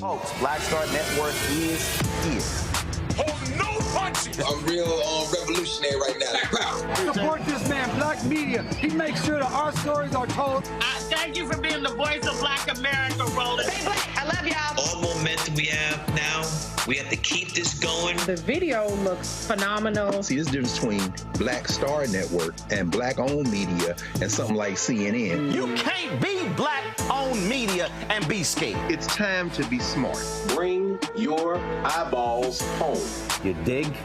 Folks, Black Star Network is here. Hold no punches. I'm real revolutionary right now. Support this man, Black Media. He makes sure that our stories are told. Thank you for being the voice of Black America, Roland. Stay black. I love y'all. All momentum we have now, we have to keep this going. The video looks phenomenal. See, there's a difference between Black Star Network and Black-owned media and something like CNN. You can't be Black-owned media and be scared. It's time to be smart. Bring your eyeballs home. You dig?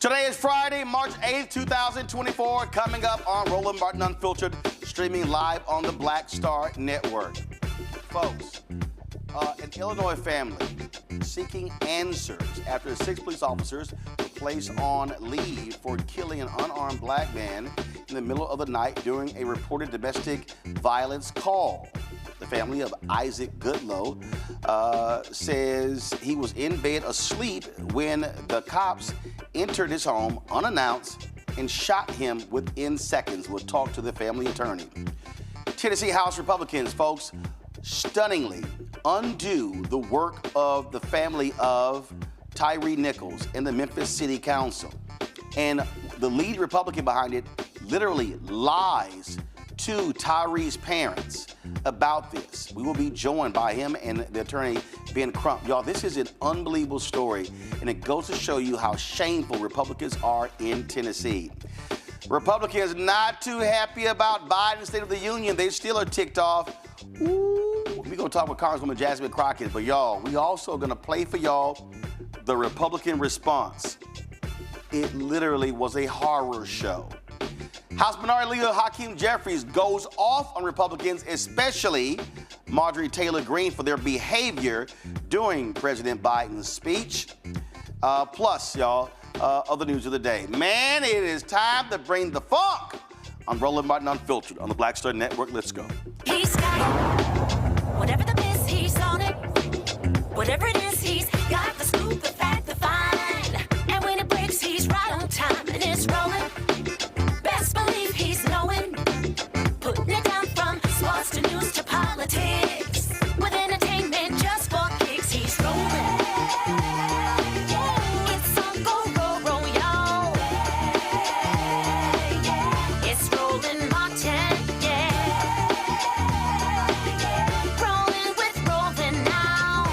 Today is Friday, March 8th, 2024, coming up on Roland Martin Unfiltered, streaming live on the Black Star Network. Folks, an Illinois family seeking answers after 6 police officers were placed on leave for killing an unarmed black man in the middle of the night during a reported domestic violence call. The family of Isaac Goodlow says he was in bed asleep when the cops entered his home unannounced and shot him within seconds. We'll talk to the family attorney. Tennessee House Republicans, folks, stunningly undo the work of the family of Tyre Nichols in the Memphis City Council. And the lead Republican behind it literally lies to Tyre's parents about this. We will be joined by him and the attorney, Ben Crump. Y'all, this is an unbelievable story, and it goes to show you how shameful Republicans are in Tennessee. Republicans not too happy about Biden's State of the Union. They still are ticked off. Ooh, we're going to talk with Congresswoman Jasmine Crockett, but y'all, we also going to play for y'all the Republican response. It literally was a horror show. House Minority Leader Hakeem Jeffries goes off on Republicans, especially Marjorie Taylor Greene, for their behavior during President Biden's speech. Plus, y'all, other news of the day. Man, it is time to bring the funk on Roland Martin Unfiltered on the Black Star Network. Let's go. He's got it. Whatever the miss, he's on it. Whatever it is, he's got the scoop, the fact, the find. And when it breaks, he's right on time and it's rolling. Best believe he's knowing. Putting it down from sports to news to politics. With entertainment just for kicks, he's rolling. It's on go, roll, y'all. It's Roland Martin, yeah. Rolling with Roland now.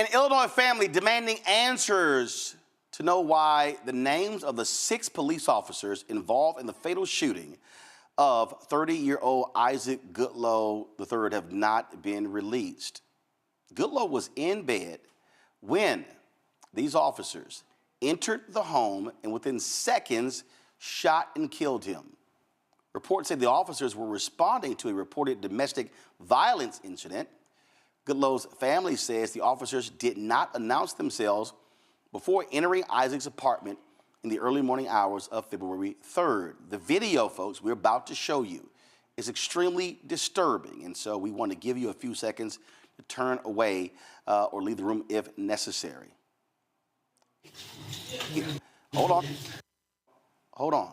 An Illinois family demanding answers to know why the names of the 6 police officers involved in the fatal shooting of 30-year-old Isaac Goodlow III have not been released. Goodlow was in bed when these officers entered the home and within seconds shot and killed him. Reports say the officers were responding to a reported domestic violence incident. Goodlow's family says the officers did not announce themselves before entering Isaac's apartment in the early morning hours of February 3rd. The video, folks, we're about to show you is extremely disturbing, and so we want to give you a few seconds to turn away or leave the room if necessary. Hold on. Hold on.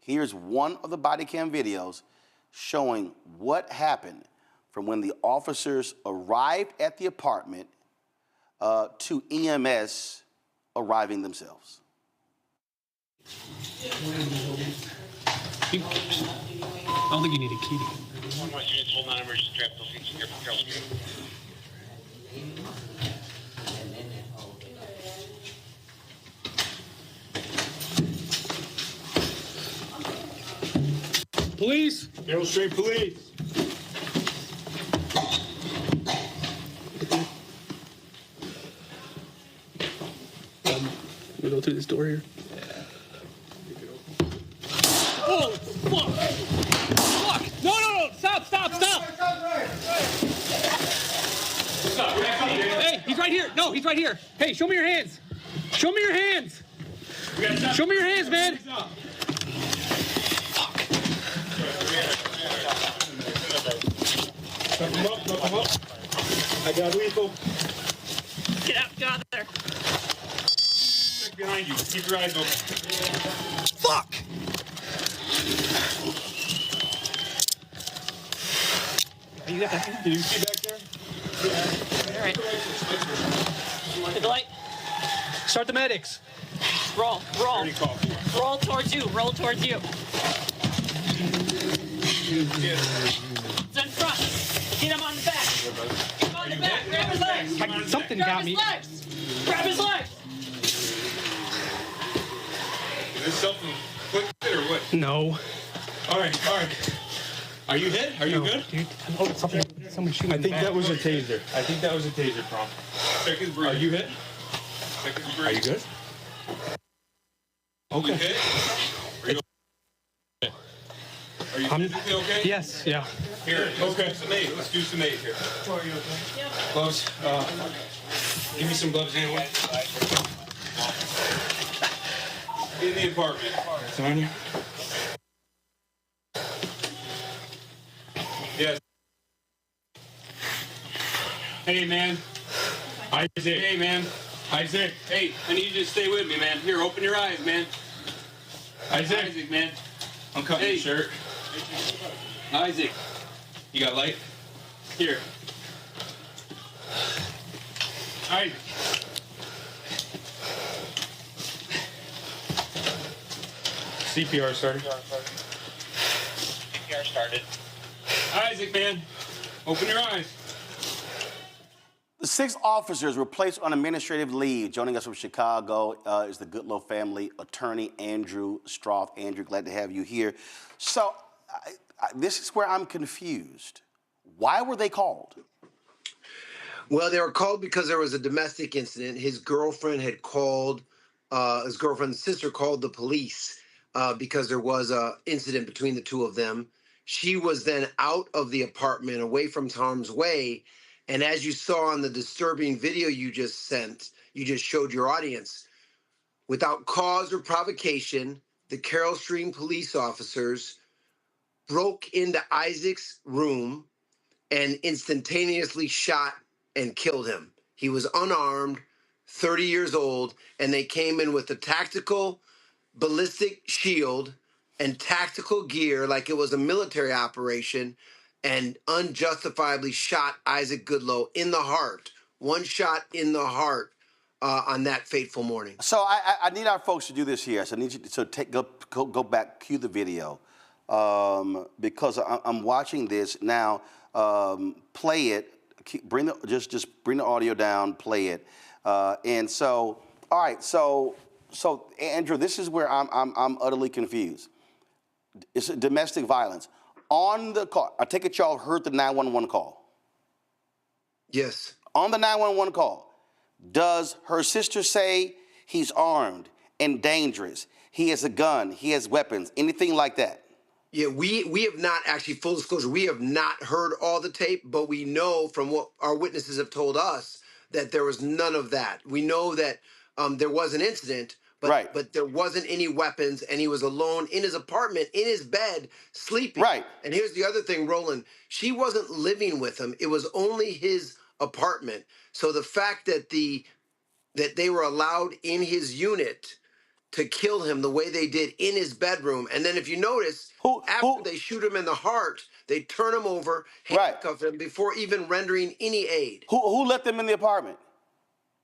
Here's one of the body cam videos showing what happened from when the officers arrived at the apartment to EMS arriving themselves. I don't think you need a key. Police! Carroll Street Police. We go through this door here. Oh, fuck! Fuck! No! Stop! Hey, he's right here. No, he's right here. Hey, show me your hands. Show me your hands. Show me your hands, man. Fuck. Come up. I got lethal. Get out there. Check behind you. Keep your eyes open. Fuck! You got that? Can you see back there? All right. Hit the light. Start the medics. Roll. Roll towards you. It's in front. Get him on the back. Get him on the back. Grab his legs. Something got me. Grab his legs. Is this self-inflicted or what? No. All right. Are you hit? Are you good? Dude, someone shooting. I think that was a taser. Prom. Check his breathing. Are you hit? Check his breathing. Are you good? Okay. You hit? Are you okay? Are you physically okay? Yes, yeah. Here, let's do some aid here. Are you okay? Yeah. Gloves. Give me some gloves anyway. In the apartment. It's on you. Yes. Hey, man. Isaac. Hey, man. Isaac. Hey, I need you to stay with me, man. Here, open your eyes, man. Isaac, man. I'm cutting your shirt. Isaac. You got light? Here. Isaac. CPR started. CPR started. Isaac, man. Open your eyes. The 6 officers were placed on administrative leave. Joining us from Chicago is the Goodlow family attorney, Andrew Stroth. Andrew, glad to have you here. So this is where I'm confused. Why were they called? Well, they were called because there was a domestic incident. His girlfriend had called, his girlfriend's sister called the police because there was an incident between the two of them. She was then out of the apartment, away from harm's way. And as you saw on the disturbing video you just showed your audience, without cause or provocation, the Carroll Stream police officers broke into Isaac's room and instantaneously shot and killed him. He was unarmed, 30 years old, and they came in with a tactical ballistic shield and tactical gear like it was a military operation, and unjustifiably shot Isaac Goodlow in the heart. One shot in the heart on that fateful morning. So I need our folks to do this here. So I need you to go back, cue the video, because I'm watching this now. Play it just bring the audio down, play it. And so, all right, so Andrew, this is where I'm utterly confused. It's domestic violence. On the call, I take it y'all heard the 911 call. Yes. On the 911 call, does her sister say he's armed and dangerous? He has a gun, he has weapons, anything like that? Yeah, we have not actually, full disclosure, we have not heard all the tape, but we know from what our witnesses have told us that there was none of that. We know that there was an incident, but there wasn't any weapons, and he was alone in his apartment, in his bed, sleeping. Right. And here's the other thing, Roland. She wasn't living with him. It was only his apartment. So the fact that that they were allowed in his unit to kill him the way they did in his bedroom. And then if you notice, after they shoot him in the heart, they turn him over, handcuff him before even rendering any aid. Who let them in the apartment?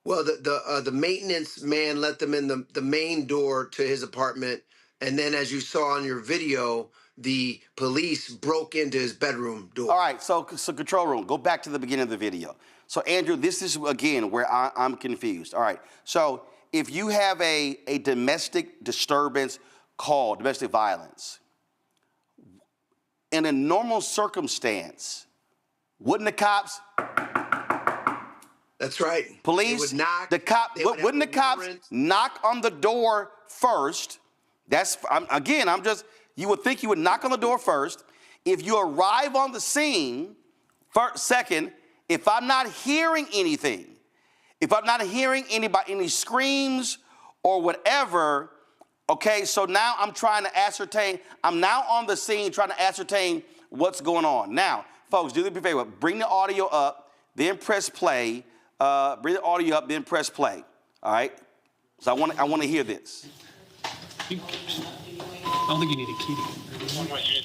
Well, the maintenance man let them in the main door to his apartment. And then as you saw on your video, the police broke into his bedroom door. All right, so control room, go back to the beginning of the video. So Andrew, this is again where I'm confused. All right, so if you have a domestic disturbance call, domestic violence, in a normal circumstance, wouldn't the cops? That's right. Police, would knock, wouldn't the cops knock on the door first? You would think you would knock on the door first. If you arrive on the scene, second, if I'm not hearing anything, if I'm not hearing any screams or whatever, okay, so now I'm now on the scene trying to ascertain what's going on. Now, folks, do me a favor, bring the audio up, then press play. Bring the audio up, then press play, all right? So I want to hear this. I don't think you need a key. Units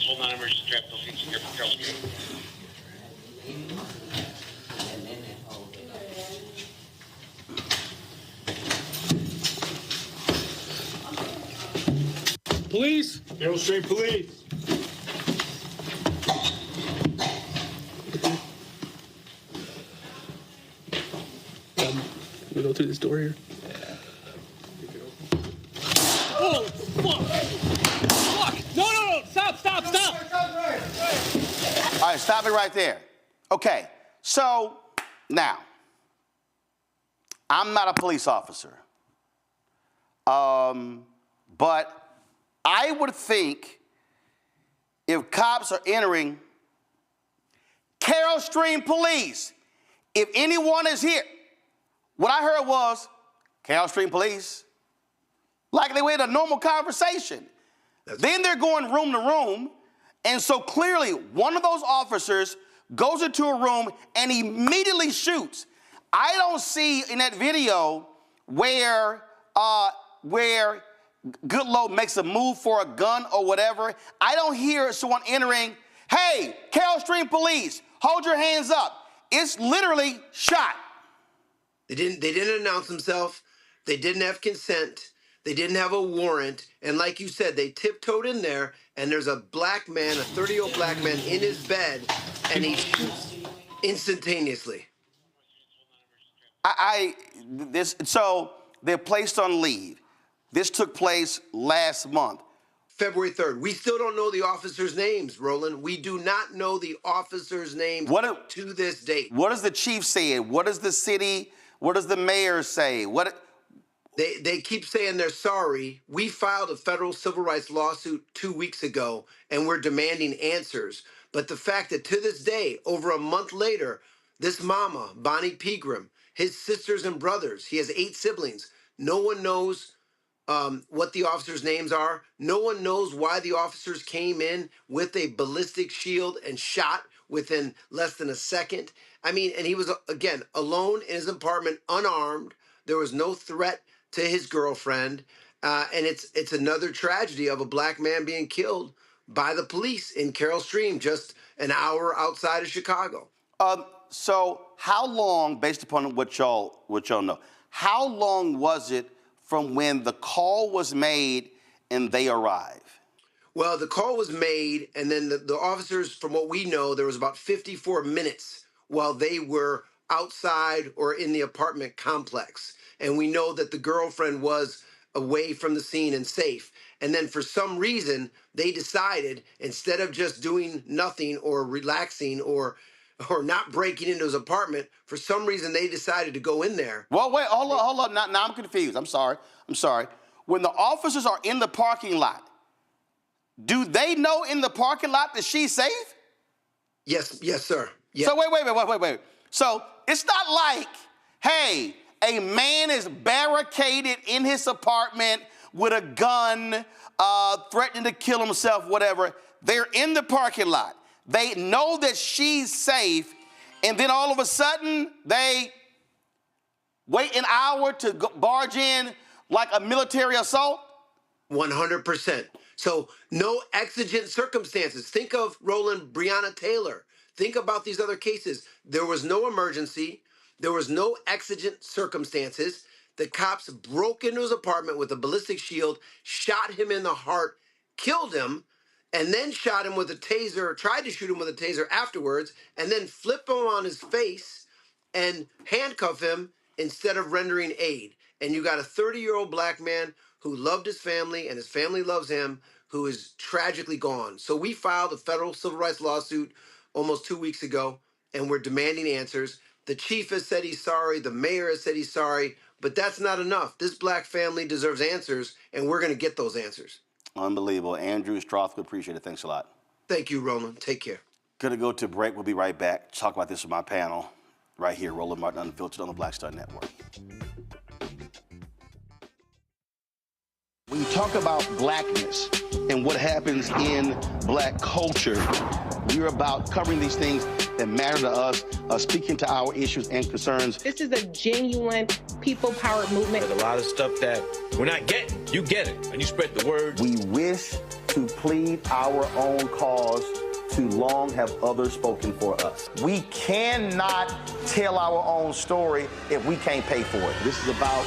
hold non-emergency traffic location here for Carroll Street. Police? Carroll Street Police. We go through this door here. Oh, fuck! Fuck! No! Stop! All right, stop it right there. Okay, so now, I'm not a police officer, but I would think if cops are entering Carroll Stream Police, if anyone is here, what I heard was Carroll Stream Police, like they were in a normal conversation. Then they're going room to room, and so clearly one of those officers goes into a room and immediately shoots. I don't see in that video where Goodlow makes a move for a gun or whatever. I don't hear someone entering, hey, Carroll Stream Police, hold your hands up. It's literally shot. They didn't announce themselves. They didn't have consent. They didn't have a warrant. And like you said, they tiptoed in there, and there's a black man, a 30-year-old black man in his bed, and he shoots instantaneously. So they're placed on leave. This took place last month. February 3rd. We still don't know the officers' names, Roland. We do not know the officers' names to this date. What does the chief say? What does the city, what does the mayor say? They keep saying they're sorry. We filed a federal civil rights lawsuit 2 weeks ago, and we're demanding answers. But the fact that to this day, over a month later, this mama, Bonnie Pegram, his sisters and brothers, he has 8 siblings, no one knows what the officers' names are. No one knows why the officers came in with a ballistic shield and shot within less than a second. I mean, and he was, again, alone in his apartment, unarmed. There was no threat to his girlfriend. And it's another tragedy of a black man being killed by the police in Carroll Stream, just an hour outside of Chicago. So how long, based upon what y'all know, how long was it from when the call was made and they arrive? Well, the call was made, and then the officers, from what we know, there was about 54 minutes while they were outside or in the apartment complex. And we know that the girlfriend was away from the scene and safe. And then for some reason, they decided, instead of just doing nothing or relaxing or not breaking into his apartment, for some reason they decided to go in there. Well, wait, hold up. Now I'm confused. I'm sorry. When the officers are in the parking lot, do they know in the parking lot that she's safe? Yes, sir. Yes. So wait. So it's not like, hey, a man is barricaded in his apartment with a gun, threatening to kill himself, whatever. They're in the parking lot. They know that she's safe, and then all of a sudden, they wait an hour to barge in like a military assault? 100%. So no exigent circumstances. Think of Roland, Breonna Taylor. Think about these other cases. There was no emergency. There was no exigent circumstances. The cops broke into his apartment with a ballistic shield, shot him in the heart, killed him, and then shot him with a taser, tried to shoot him with a taser afterwards, and then flip him on his face and handcuff him instead of rendering aid. And you got a 30-year-old black man who loved his family and his family loves him, who is tragically gone. So we filed a federal civil rights lawsuit almost 2 weeks ago, and we're demanding answers. The chief has said he's sorry. The mayor has said he's sorry. But that's not enough. This black family deserves answers, and we're going to get those answers. Unbelievable. Andrew Strothwood, appreciate it. Thanks a lot. Thank you, Roland. Take care. Going to go to break. We'll be right back. Talk about this with my panel right here, Roland Martin Unfiltered on the Black Star Network. When you talk about blackness and what happens in black culture, we're about covering these things that matter to us, speaking to our issues and concerns. This is a genuine people-powered movement. There's a lot of stuff that we're not getting. You get it, and you spread the word. We wish to plead our own cause. Too long have others spoken for us. We cannot tell our own story if we can't pay for it. This is about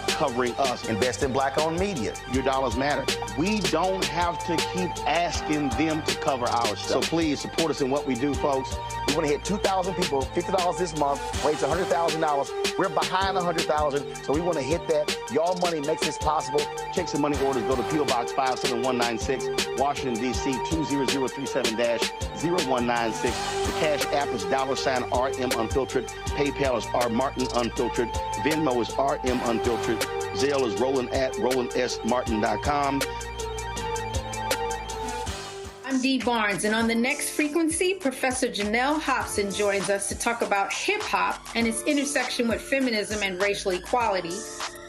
covering us. Invest in black-owned media. Your dollars matter. We don't have to keep asking them to cover our stuff. So please support us in what we do, folks. We want to hit 2,000 people, $50 this month, raise $100,000. We're behind $100,000, so we want to hit that. Y'all money makes this possible. Check some money orders. Go to P.O. Box 57196, Washington, D.C. 20037-0196. The Cash App is $RM Unfiltered. PayPal is R Martin Unfiltered. Venmo is RM Unfiltered. Zelle is Roland at RolandSMartin.com. I'm Dee Barnes, and on the next frequency, Professor Janelle Hobson joins us to talk about hip-hop and its intersection with feminism and racial equality,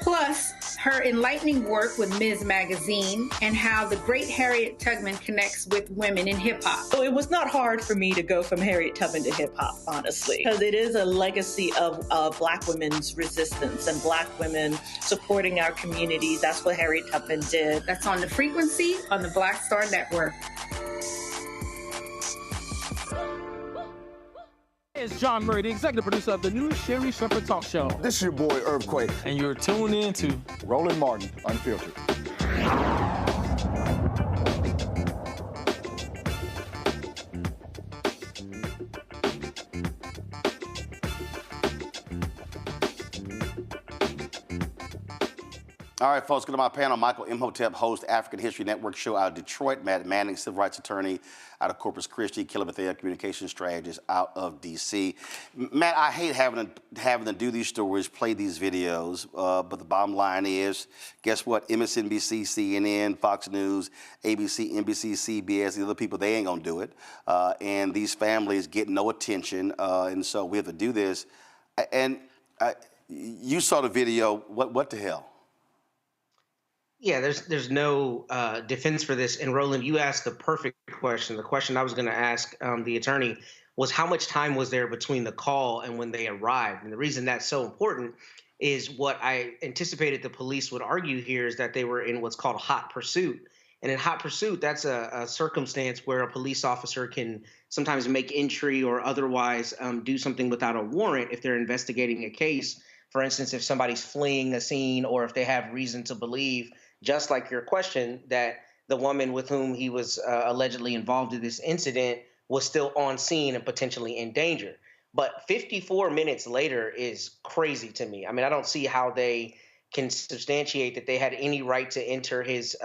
plus her enlightening work with Ms. Magazine and how the great Harriet Tubman connects with women in hip-hop. So it was not hard for me to go from Harriet Tubman to hip-hop, honestly, because it is a legacy of Black women's resistance and Black women supporting our communities. That's what Harriet Tubman did. That's on the frequency on the Black Star Network. It's John Murray, the executive producer of the new Sherry Shepherd Talk Show. This is your boy, Earthquake. And you're tuned in to Roland Martin Unfiltered. All right, folks, go to my panel. Michael Imhotep, host, African History Network show out of Detroit. Matt Manning, civil rights attorney out of Corpus Christi. Kelly Bethea, communications strategist out of D.C. Matt, I hate having to do these stories, play these videos, but the bottom line is, guess what? MSNBC, CNN, Fox News, ABC, NBC, CBS, the other people, they ain't gonna do it. And these families get no attention, and so we have to do this. And you saw the video. What the hell? Yeah, there's no defense for this. And Roland, you asked the perfect question. The question I was going to ask the attorney was how much time was there between the call and when they arrived? And the reason that's so important is what I anticipated the police would argue here is that they were in what's called a hot pursuit. And in hot pursuit, that's a circumstance where a police officer can sometimes make entry or otherwise do something without a warrant if they're investigating a case. For instance, if somebody's fleeing a scene or if they have reason to believe, just like your question, that the woman with whom he was allegedly involved in this incident was still on scene and potentially in danger. But 54 minutes later is crazy to me. I mean, I don't see how they can substantiate that they had any right to enter his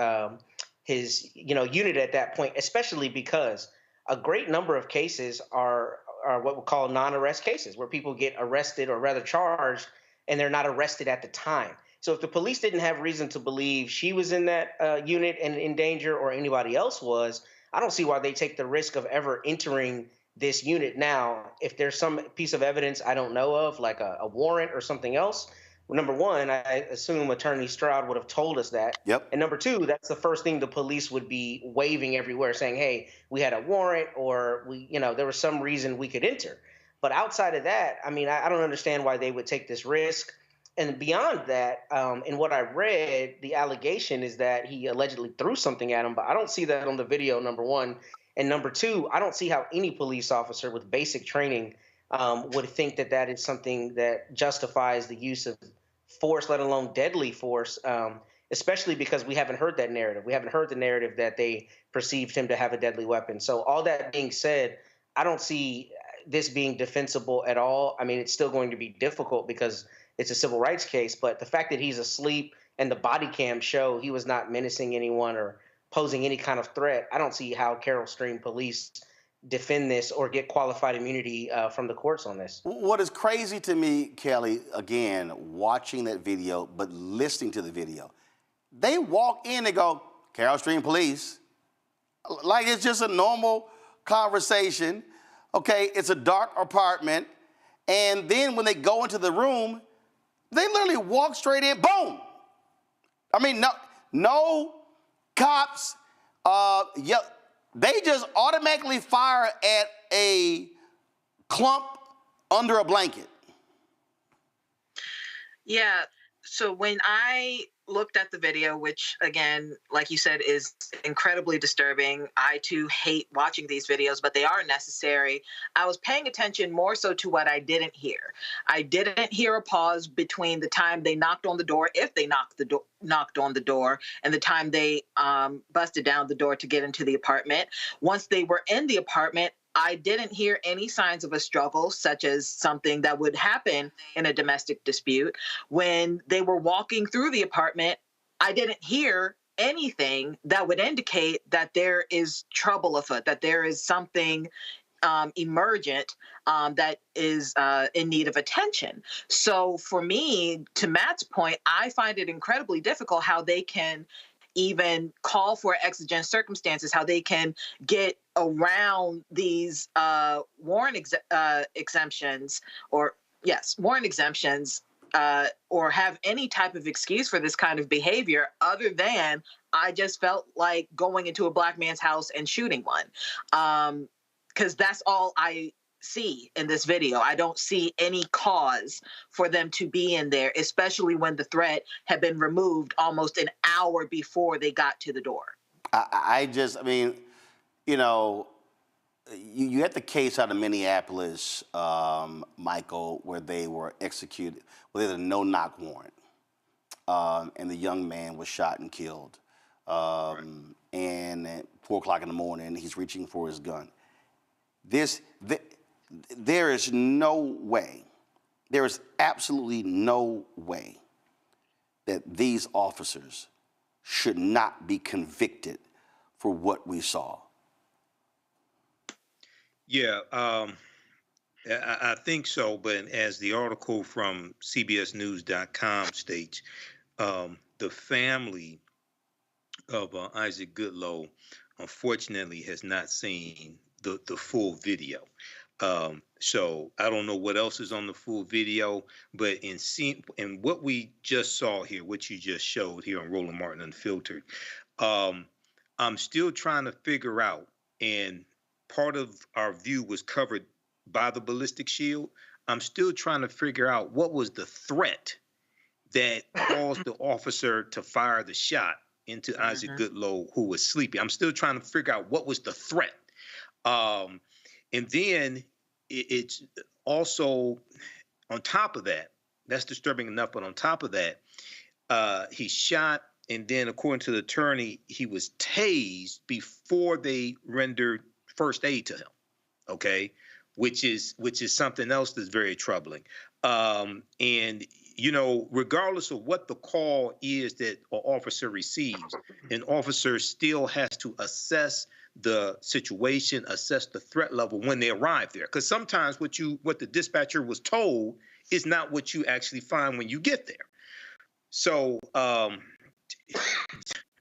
unit at that point, especially because a great number of cases are what we call non-arrest cases, where people get arrested or rather charged and they're not arrested at the time. So if the police didn't have reason to believe she was in that unit and in danger, or anybody else was, I don't see why they take the risk of ever entering this unit now. If there's some piece of evidence I don't know of, like a warrant or something else, well, number one, I assume Attorney Stroud would have told us that. Yep. And number two, that's the first thing the police would be waving everywhere, saying, hey, we had a warrant, or there was some reason we could enter. But outside of that, I mean, I don't understand why they would take this risk. And beyond that, in what I read, the allegation is that he allegedly threw something at him, but I don't see that on the video, number one. And number two, I don't see how any police officer with basic training would think that that is something that justifies the use of force, let alone deadly force, especially because we haven't heard that narrative. We haven't heard the narrative that they perceived him to have a deadly weapon. So all that being said, I don't see this being defensible at all. I mean, it's still going to be difficult because it's a civil rights case, but the fact that he's asleep and the body cam show he was not menacing anyone or posing any kind of threat, I don't see how Carroll Stream police defend this or get qualified immunity from the courts on this. What is crazy to me, Kelly, again, watching that video, but listening to the video, they walk in and go, Carroll Stream police. Like it's just a normal conversation. Okay, it's a dark apartment. And then when they go into the room, they literally walk straight in, boom. I mean, no cops, they just automatically fire at a clump under a blanket. Yeah, so when I looked at the video, which again, like you said, is incredibly disturbing. I too hate watching these videos, but they are necessary. I was paying attention more so to what I didn't hear. I didn't hear a pause between the time they knocked on the door, if they knocked on the door, and the time they busted down the door to get into the apartment. Once they were in the apartment, I didn't hear any signs of a struggle, such as something that would happen in a domestic dispute. When they were walking through the apartment, I didn't hear anything that would indicate that there is trouble afoot, that there is something emergent that is in need of attention. So for me, to Matt's point, I find it incredibly difficult how they can even call for exigent circumstances, how they can get around these warrant exemptions, or warrant exemptions, or have any type of excuse for this kind of behavior other than I just felt like going into a black man's house and shooting one. Because that's all I see in this video. I don't see any cause for them to be in there, especially when the threat had been removed almost an hour before they got to the door. I mean, you know, you had the case out of Minneapolis, Michael, where they were executed, where they had a no-knock warrant, and the young man was shot and killed. And at 4 o'clock in the morning, he's reaching for his gun. There is no way, there is absolutely no way that these officers should not be convicted for what we saw. Yeah, I think so. But as the article from CBSNews.com states, the family of Isaac Goodlow, unfortunately, has not seen the full video. So I don't know what else is on the full video, but in what we just saw here, what you just showed here on Roland Martin Unfiltered, I'm still trying to figure out, and part of our view was covered by the ballistic shield. I'm still trying to figure out what was the threat that caused the officer to fire the shot into Isaac Goodlow, who was sleeping. I'm still trying to figure out what was the threat. And then it's also, on top of that, that's disturbing enough, but on top of that, he shot, and then according to the attorney, he was tased before they rendered first aid to him, okay? which is something else that's very troubling. And regardless of what the call is that an officer receives, an officer still has to assess the situation, assess the threat level when they arrive there. Because sometimes what the dispatcher was told is not what you actually find when you get there. So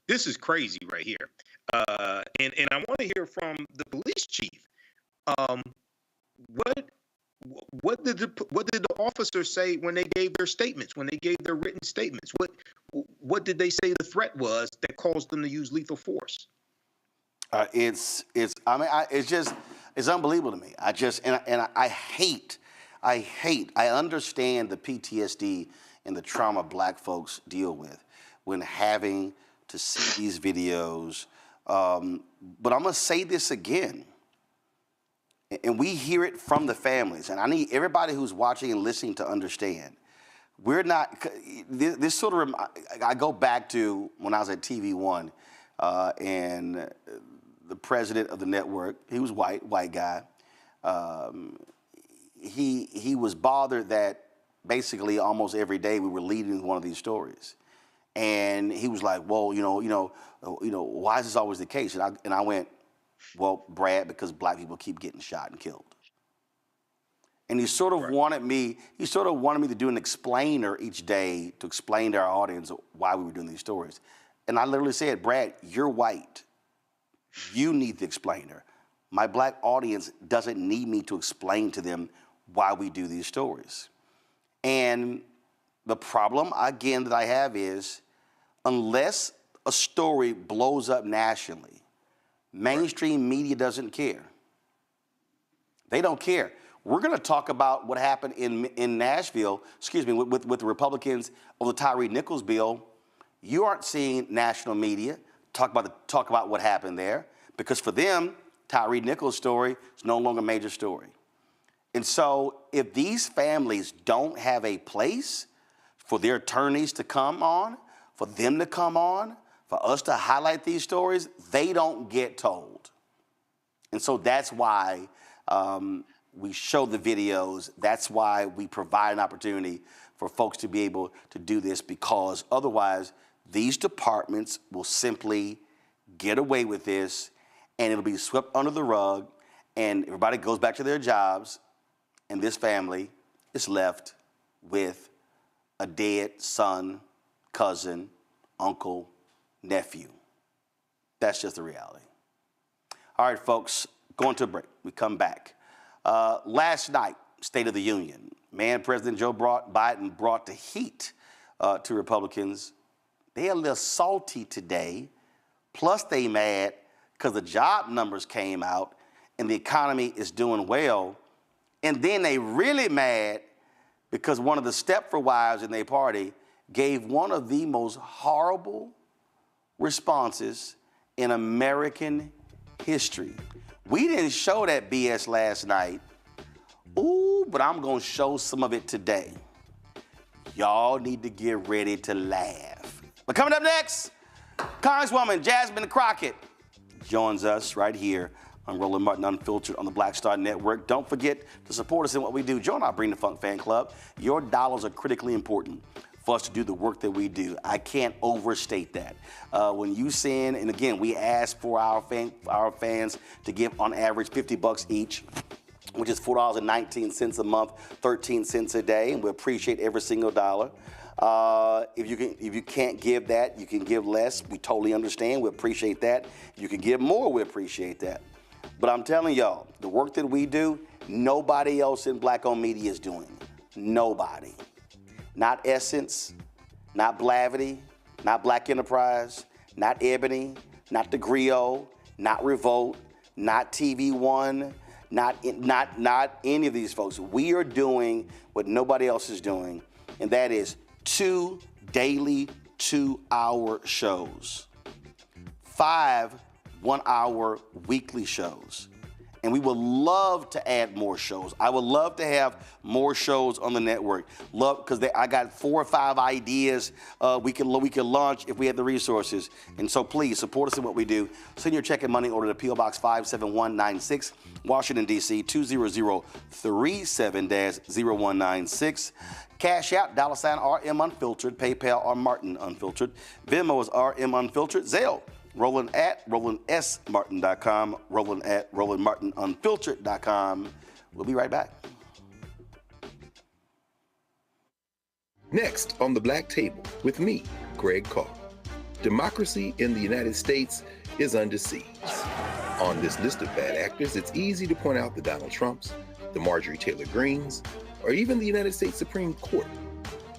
this is crazy right here. And I want to hear from the police chief. What did the officers say when they gave their statements, when they gave their written statements? What did they say the threat was that caused them to use lethal force? It's unbelievable to me. I understand the PTSD and the trauma black folks deal with when having to see these videos. But I'm going to say this again, and we hear it from the families, and I need everybody who's watching and listening to understand. We're not, this sort of, I go back to when I was at TV One, and the president of the network, he was white guy. He was bothered that basically almost every day we were leading one of these stories. And he was like, well, why is this always the case? And I went, well, Brad, because black people keep getting shot and killed. And he sort of wanted me to do an explainer each day to explain to our audience why we were doing these stories. And I literally said, Brad, you're white. You need the explainer. My black audience doesn't need me to explain to them why we do these stories. And the problem, again, that I have is, unless a story blows up nationally, mainstream media doesn't care. They don't care. We're going to talk about what happened in Nashville, with the Republicans over the Tyre Nichols bill. You aren't seeing national media talk about what happened there, because for them, Tyre Nichols' story is no longer a major story. And so if these families don't have a place for their attorneys to come on, for them to come on, for us to highlight these stories, they don't get told. And so that's why we show the videos. That's why we provide an opportunity for folks to be able to do this, because otherwise these departments will simply get away with this and it'll be swept under the rug and everybody goes back to their jobs and this family is left with a dead son, cousin, uncle, nephew. That's just the reality. All right, folks, going to a break. We come back. Last night, State of the Union, President Joe Biden brought the heat to Republicans. They're a little salty today, plus they mad because the job numbers came out and the economy is doing well. And then they really mad because one of the Stepford wives in their party gave one of the most horrible responses in American history. We didn't show that BS last night. Ooh, but I'm going to show some of it today. Y'all need to get ready to laugh. But coming up next, Congresswoman Jasmine Crockett joins us right here on Roland Martin Unfiltered on the Black Star Network. Don't forget to support us in what we do. Join our Bring the Funk fan club. Your dollars are critically important for us to do the work that we do. I can't overstate that. When you send, and again, we ask for our fans to give on average $50 each, which is $4.19 a month, 13 cents a day, and we appreciate every single dollar. If you can't give that, you can give less. We totally understand. We appreciate that. If you can give more, we appreciate that. But I'm telling y'all, the work that we do, nobody else in black-owned media is doing. Nobody. Not Essence, not Blavity, not Black Enterprise, not Ebony, not The Griot, not Revolt, not TV One, not any of these folks. We are doing what nobody else is doing, and that is 2 daily 2-hour shows, 5 1-hour weekly shows, and we would love to add more shows. I would love to have more shows on the network. Love, because I got 4 or 5 ideas we can launch if we had the resources. And so please support us in what we do. Send your check and money order to P.O. Box 57196, Washington, D.C. 20037-0196. Cash App, $RM Unfiltered. PayPal, R Martin Unfiltered. Venmo is RM Unfiltered. Zelle, Roland at RolandSMartin.com. Roland at RolandMartinUnfiltered.com. We'll be right back. Next on the Black Table with me, Greg Carr. Democracy in the United States is under siege. On this list of bad actors, it's easy to point out the Donald Trumps, the Marjorie Taylor Greens, or even the United States Supreme Court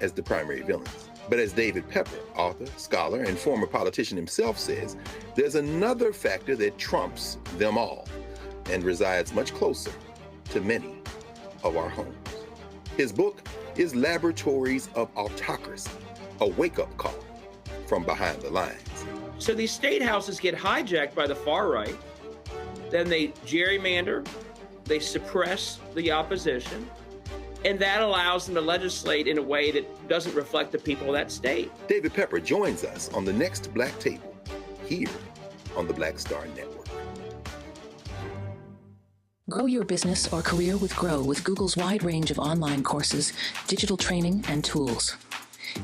as the primary villains. But as David Pepper, author, scholar, and former politician himself says, there's another factor that trumps them all and resides much closer to many of our homes. His book is Laboratories of Autocracy, a wake-up call from behind the lines. So these state houses get hijacked by the far right, then they gerrymander, they suppress the opposition, and that allows them to legislate in a way that doesn't reflect the people of that state. David Pepper joins us on the next Black Table, here on the Black Star Network. Grow your business or career with Grow with Google's wide range of online courses, digital training, and tools.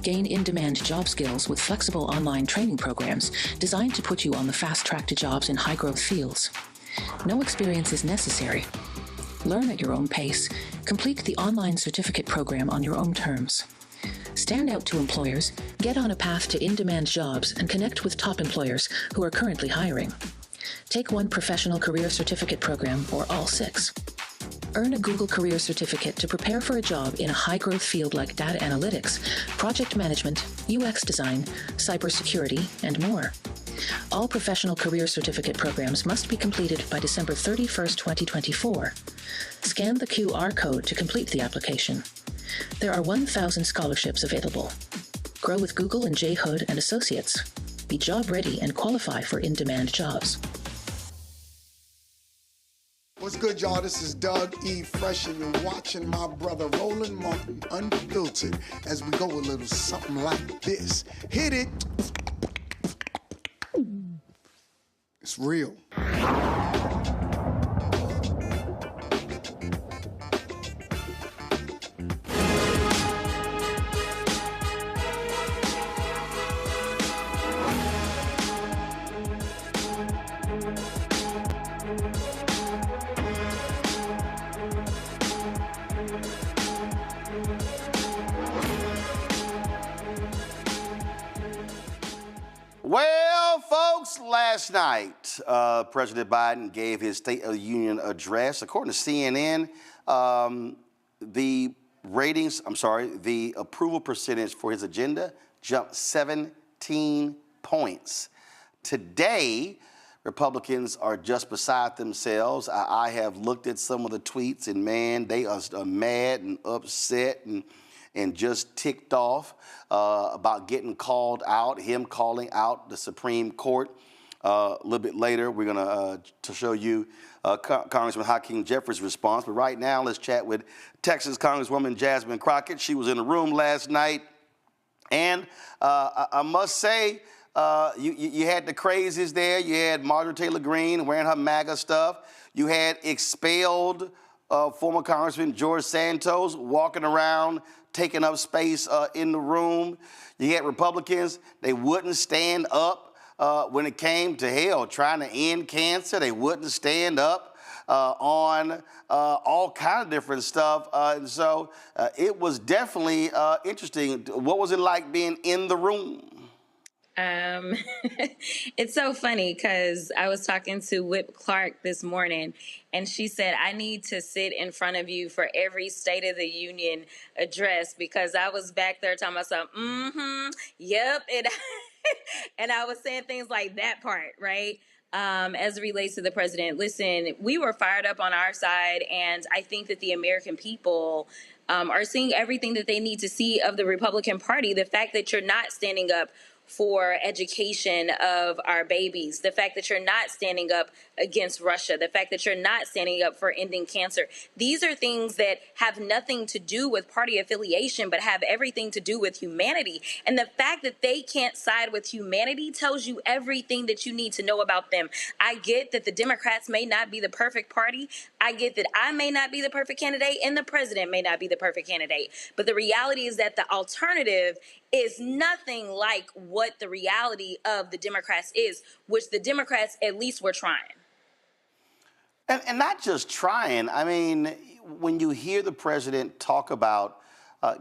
Gain in-demand job skills with flexible online training programs designed to put you on the fast track to jobs in high-growth fields. No experience is necessary. Learn at your own pace. Complete the online certificate program on your own terms. Stand out to employers, get on a path to in-demand jobs, and connect with top employers who are currently hiring. Take one professional career certificate program or all 6. Earn a Google Career Certificate to prepare for a job in a high-growth field like data analytics, project management, UX design, cybersecurity, and more. All professional career certificate programs must be completed by December 31st, 2024. Scan the QR code to complete the application. There are 1,000 scholarships available. Grow with Google and J. Hood and Associates. Be job ready and qualify for in-demand jobs. What's good, y'all? This is Doug E. Fresh, and you're watching my brother Roland Martin Unfiltered as we go a little something like this. Hit it. It's real. Well, folks, last night, President Biden gave his State of the Union address. According to CNN, the approval percentage for his agenda jumped 17 points. Today, Republicans are just beside themselves. I have looked at some of the tweets, and man, they are mad and upset and just ticked off about getting called out, him calling out the Supreme Court. A little bit later, we're going to show you Congressman Hakeem Jeffries' response. But right now, let's chat with Texas Congresswoman Jasmine Crockett. She was in the room last night. And I must say, you had the crazies there. You had Marjorie Taylor Greene wearing her MAGA stuff. You had expelled former Congressman George Santos walking around, taking up space in the room. You had Republicans, they wouldn't stand up when it came to trying to end cancer. They wouldn't stand up on all kind of different stuff. And so it was definitely interesting. What was it like being in the room? It's so funny because I was talking to Whip Clark this morning, and she said, I need to sit in front of you for every State of the Union address, because I was back there talking about something, yep, and I was saying things like that part, right? As it relates to the president. Listen, we were fired up on our side, and I think that the American people are seeing everything that they need to see of the Republican Party. The fact that you're not standing up for education of our babies, the fact that you're not standing up against Russia, the fact that you're not standing up for ending cancer. These are things that have nothing to do with party affiliation, but have everything to do with humanity. And the fact that they can't side with humanity tells you everything that you need to know about them. I get that the Democrats may not be the perfect party. I get that I may not be the perfect candidate and the president may not be the perfect candidate. But the reality is that the alternative is nothing like what the reality of the Democrats is, which the Democrats at least were trying. And not just trying. I mean, when you hear the president talk about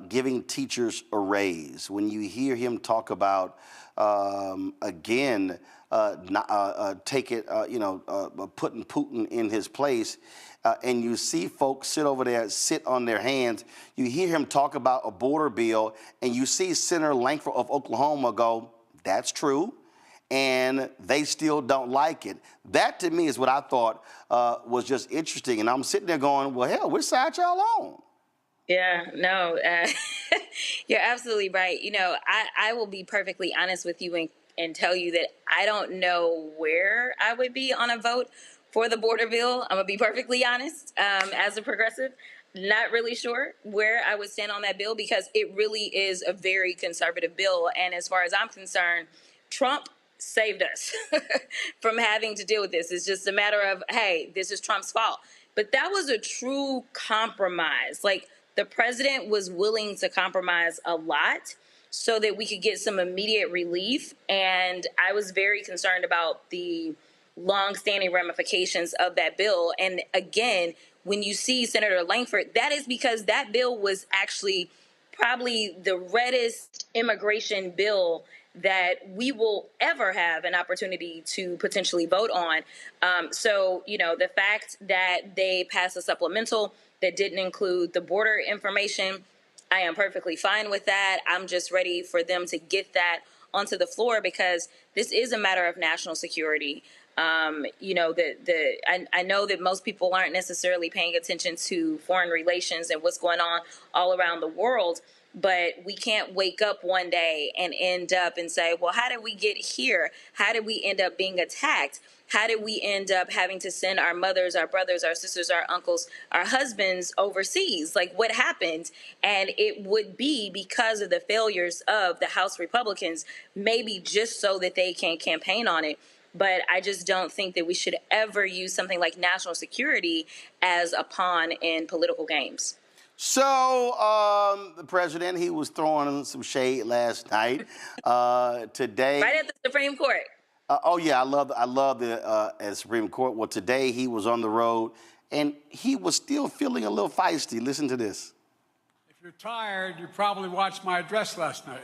giving teachers a raise, when you hear him talk about, putting Putin in his place, and you see folks sit over there, sit on their hands. You hear him talk about a border bill, and you see Senator Langford of Oklahoma go, that's true, and they still don't like it. That, to me, is what I thought was just interesting. And I'm sitting there going, well, hell, which side y'all on? Yeah, no, you're absolutely right. You know, I will be perfectly honest with you and tell you that I don't know where I would be on a vote for the border bill. I'm going to be perfectly honest. As a progressive, not really sure where I would stand on that bill because it really is a very conservative bill. And as far as I'm concerned, Trump saved us from having to deal with this. It's just a matter of, hey, this is Trump's fault. But that was a true compromise. Like, the president was willing to compromise a lot so that we could get some immediate relief. And I was very concerned about the long-standing ramifications of that bill. And again, when you see Senator Langford, that is because that bill was actually probably the reddest immigration bill that we will ever have an opportunity to potentially vote on. So, you know, the fact that they passed a supplemental that didn't include the border information, I am perfectly fine with that. I'm just ready for them to get that onto the floor because this is a matter of national security. You know, I know that most people aren't necessarily paying attention to foreign relations and what's going on all around the world, but we can't wake up one day and end up and say, well, how did we get here? How did we end up being attacked? How did we end up having to send our mothers, our brothers, our sisters, our uncles, our husbands overseas? Like, what happened? And it would be because of the failures of the House Republicans, maybe just so that they can campaign on it. But I just don't think that we should ever use something like national security as a pawn in political games. So the president, he was throwing some shade last night. Today, right at the Supreme Court. Oh yeah, I love the at Supreme Court. Well, today he was on the road, and he was still feeling a little feisty. Listen to this. If you're tired, you probably watched my address last night.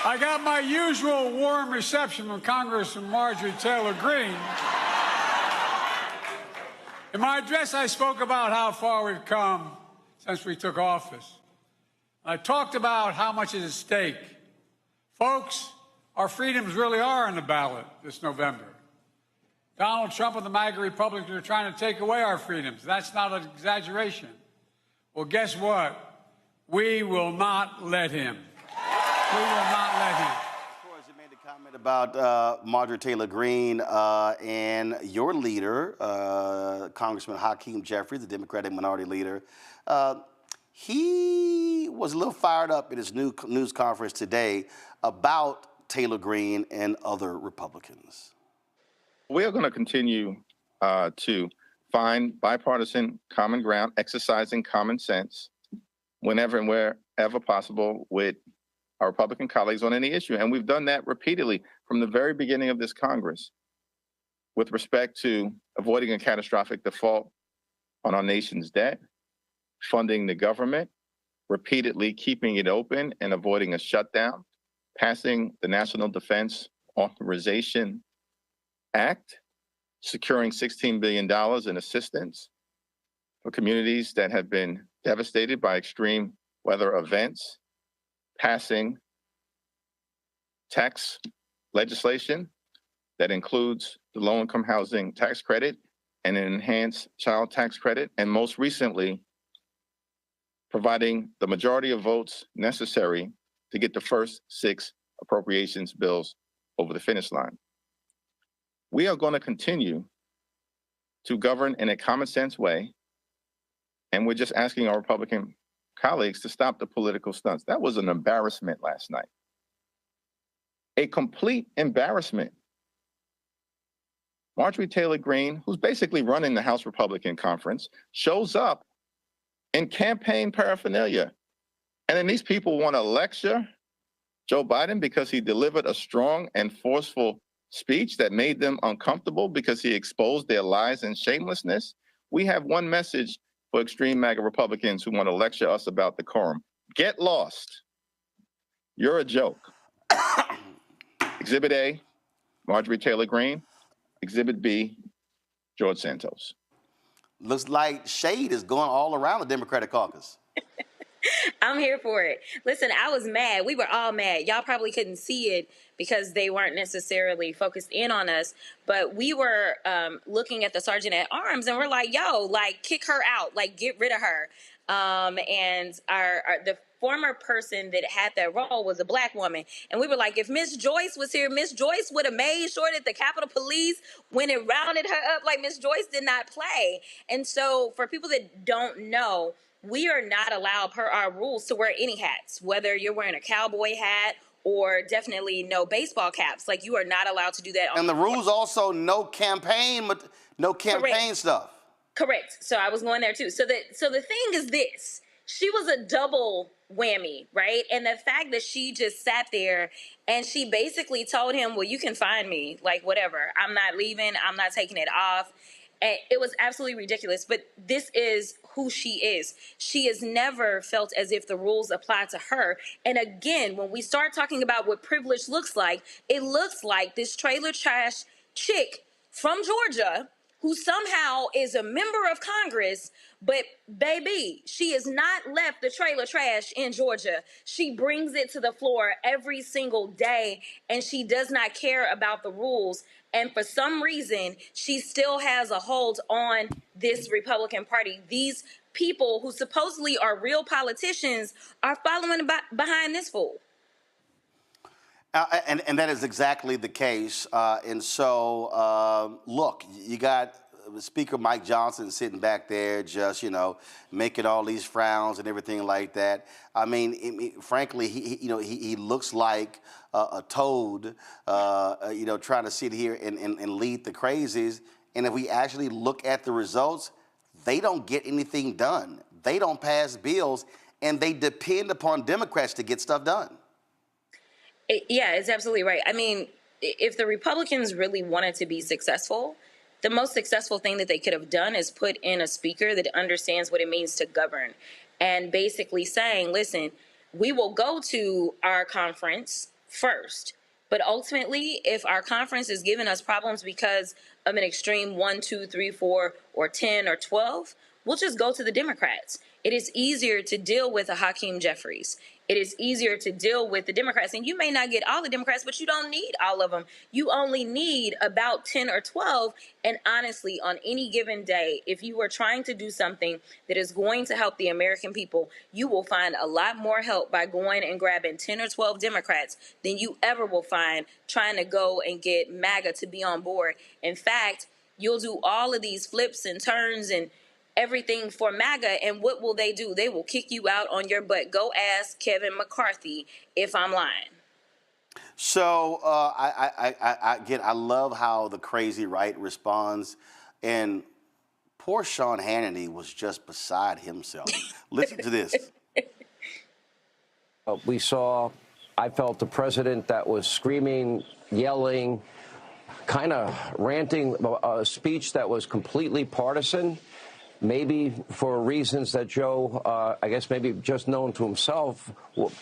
I got my usual warm reception from Congressman Marjorie Taylor Greene. In my address, I spoke about how far we've come since we took office. I talked about how much is at stake. Folks, our freedoms really are on the ballot this November. Donald Trump and the MAGA Republicans are trying to take away our freedoms. That's not an exaggeration. Well, guess what? We will not let him. We will not let him. Of course, you made the comment about Marjorie Taylor Greene and your leader, Congressman Hakeem Jeffries, the Democratic Minority Leader. He was a little fired up in his news conference today about Taylor Greene and other Republicans. We are going to continue to find bipartisan common ground, exercising common sense whenever and wherever possible with our Republican colleagues on any issue. And we've done that repeatedly from the very beginning of this Congress with respect to avoiding a catastrophic default on our nation's debt, funding the government, repeatedly keeping it open and avoiding a shutdown, passing the National Defense Authorization Act, securing $16 billion in assistance for communities that have been devastated by extreme weather events, passing tax legislation that includes the low-income housing tax credit and an enhanced child tax credit, and most recently, providing the majority of votes necessary to get the first 6 appropriations bills over the finish line. We are going to continue to govern in a common sense way, and we're just asking our Republican colleagues to stop the political stunts. That was an embarrassment last night. A complete embarrassment. Marjorie Taylor Greene, who's basically running the House Republican Conference, shows up in campaign paraphernalia. And then these people want to lecture Joe Biden because he delivered a strong and forceful speech that made them uncomfortable because he exposed their lies and shamelessness. We have one message for extreme MAGA Republicans who want to lecture us about decorum. Get lost. You're a joke. Exhibit A, Marjorie Taylor Greene. Exhibit B, George Santos. Looks like shade is going all around the Democratic caucus. I'm here for it. Listen, I was mad. We were all mad. Y'all probably couldn't see it because they weren't necessarily focused in on us. But we were looking at the sergeant at arms and we're like, yo, like, kick her out. Like, get rid of her. And the former person that had that role was a black woman. And we were like, if Miss Joyce was here, Miss Joyce would have made sure that the Capitol Police, when it rounded her up, like Miss Joyce did not play. And so for people that don't know, we are not allowed per our rules to wear any hats, whether you're wearing a cowboy hat or definitely no baseball caps. Like, you are not allowed to do that. And the rules also no campaign stuff. Correct. So I was going there too. So the thing is this. She was a double whammy, right? And the fact that she just sat there and she basically told him, well, you can find me, like, whatever. I'm not leaving. I'm not taking it off. And it was absolutely ridiculous. But this is who she is. She has never felt as if the rules apply to her. And again, when we start talking about what privilege looks like, it looks like this trailer trash chick from Georgia who somehow is a member of Congress, but baby, she has not left the trailer trash in Georgia. She brings it to the floor every single day, and she does not care about the rules. And for some reason, she still has a hold on this Republican Party. These people who supposedly are real politicians are following behind this fool. And that is exactly the case. And so, look, you got Speaker Mike Johnson sitting back there just, making all these frowns and everything like that. I mean, frankly, he looks like a toad, trying to sit here and lead the crazies. And if we actually look at the results, they don't get anything done. They don't pass bills, and they depend upon Democrats to get stuff done. Yeah, it's absolutely right. I mean, if the Republicans really wanted to be successful, the most successful thing that they could have done is put in a speaker that understands what it means to govern and basically saying, listen, we will go to our conference first. But ultimately, if our conference is giving us problems because of an extreme 1, 2, 3, 4, or 10 or 12, we'll just go to the Democrats. It is easier to deal with a Hakeem Jeffries. It is easier to deal with the Democrats. And you may not get all the Democrats, but you don't need all of them. You only need about 10 or 12. And honestly, on any given day, if you are trying to do something that is going to help the American people, you will find a lot more help by going and grabbing 10 or 12 Democrats than you ever will find trying to go and get MAGA to be on board. In fact, you'll do all of these flips and turns and everything for MAGA, and what will they do? They will kick you out on your butt. Go ask Kevin McCarthy if I'm lying. So I love how the crazy right responds, and poor Sean Hannity was just beside himself. Listen to this. I felt the president that was screaming, yelling, kind of ranting, a speech that was completely partisan. Maybe for reasons that Joe, I guess maybe just known to himself,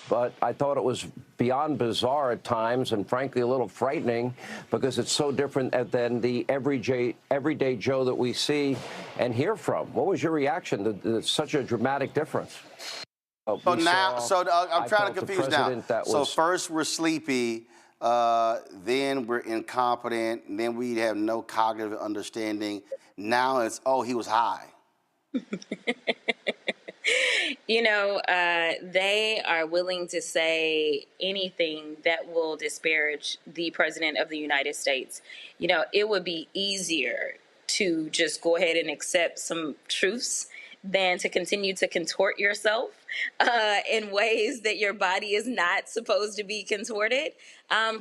but I thought it was beyond bizarre at times and frankly a little frightening because it's so different than the everyday Joe that we see and hear from. What was your reaction to such a dramatic difference? I'm trying to confuse now. So first we're sleepy, then we're incompetent, and then we have no cognitive understanding. Now it's, he was high. They are willing to say anything that will disparage the president of the United States. It would be easier to just go ahead and accept some truths than to continue to contort yourself in ways that your body is not supposed to be contorted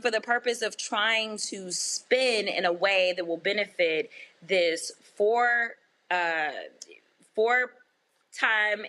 for the purpose of trying to spin in a way that will benefit this four-time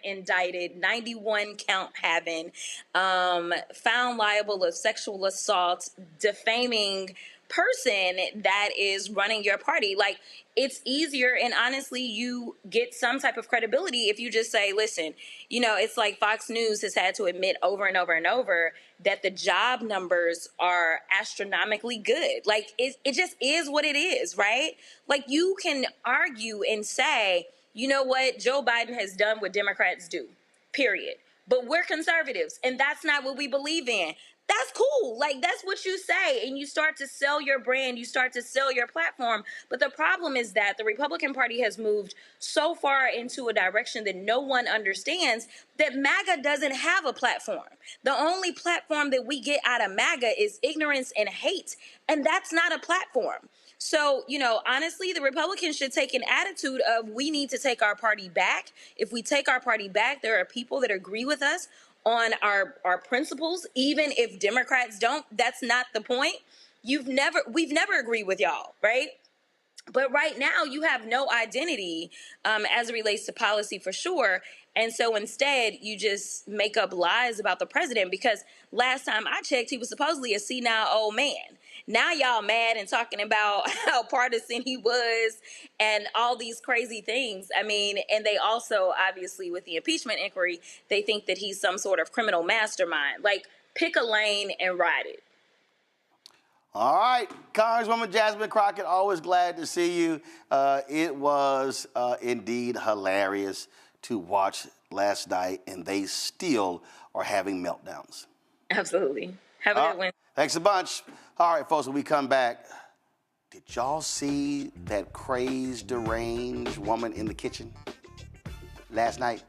indicted, 91 count having, found liable of sexual assault, defaming person that is running your party. Like, it's easier, and honestly, you get some type of credibility if you just say, listen, it's like Fox News has had to admit over and over and over that the job numbers are astronomically good. Like, it just is what it is, right? Like, you can argue and say, you know what, Joe Biden has done what Democrats do, period. But we're conservatives, and that's not what we believe in. That's cool. Like, that's what you say, and you start to sell your brand, you start to sell your platform. But the problem is that the Republican Party has moved so far into a direction that no one understands that MAGA doesn't have a platform. The only platform that we get out of MAGA is ignorance and hate, and that's not a platform. So, honestly, the Republicans should take an attitude of, we need to take our party back. If we take our party back, there are people that agree with us on our principles, even if Democrats don't. That's not the point. We've never agreed with y'all, right? But right now, you have no identity as it relates to policy for sure. And so instead, you just make up lies about the president, because last time I checked, he was supposedly a senile old man. Now y'all mad and talking about how partisan he was and all these crazy things. I mean, and they also, obviously, with the impeachment inquiry, they think that he's some sort of criminal mastermind. Like, pick a lane and ride it. All right, Congresswoman Jasmine Crockett, always glad to see you. It was indeed hilarious to watch last night, and they still are having meltdowns. Absolutely. Have a good one. Thanks a bunch. All right, folks, when we come back, did y'all see that crazed, deranged woman in the kitchen last night?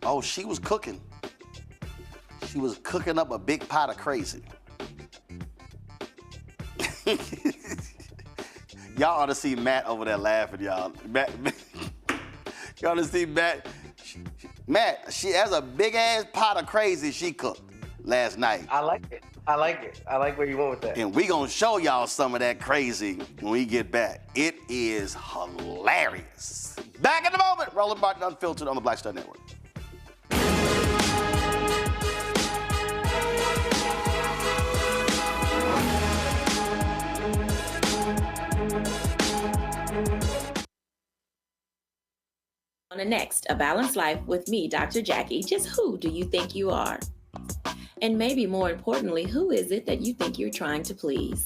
Oh, she was cooking. She was cooking up a big pot of crazy. Y'all ought to see Matt over there laughing, y'all. Y'all ought to see Matt. She has a big-ass pot of crazy she cooked last night. I like it. I like where you went with that. And we gonna show y'all some of that crazy when we get back. It is hilarious. Back in a moment. Roland Martin Unfiltered on the Black Star Network. On the next, A Balanced Life with me, Dr. Jackie. Just who do you think you are? And maybe more importantly, who is it that you think you're trying to please?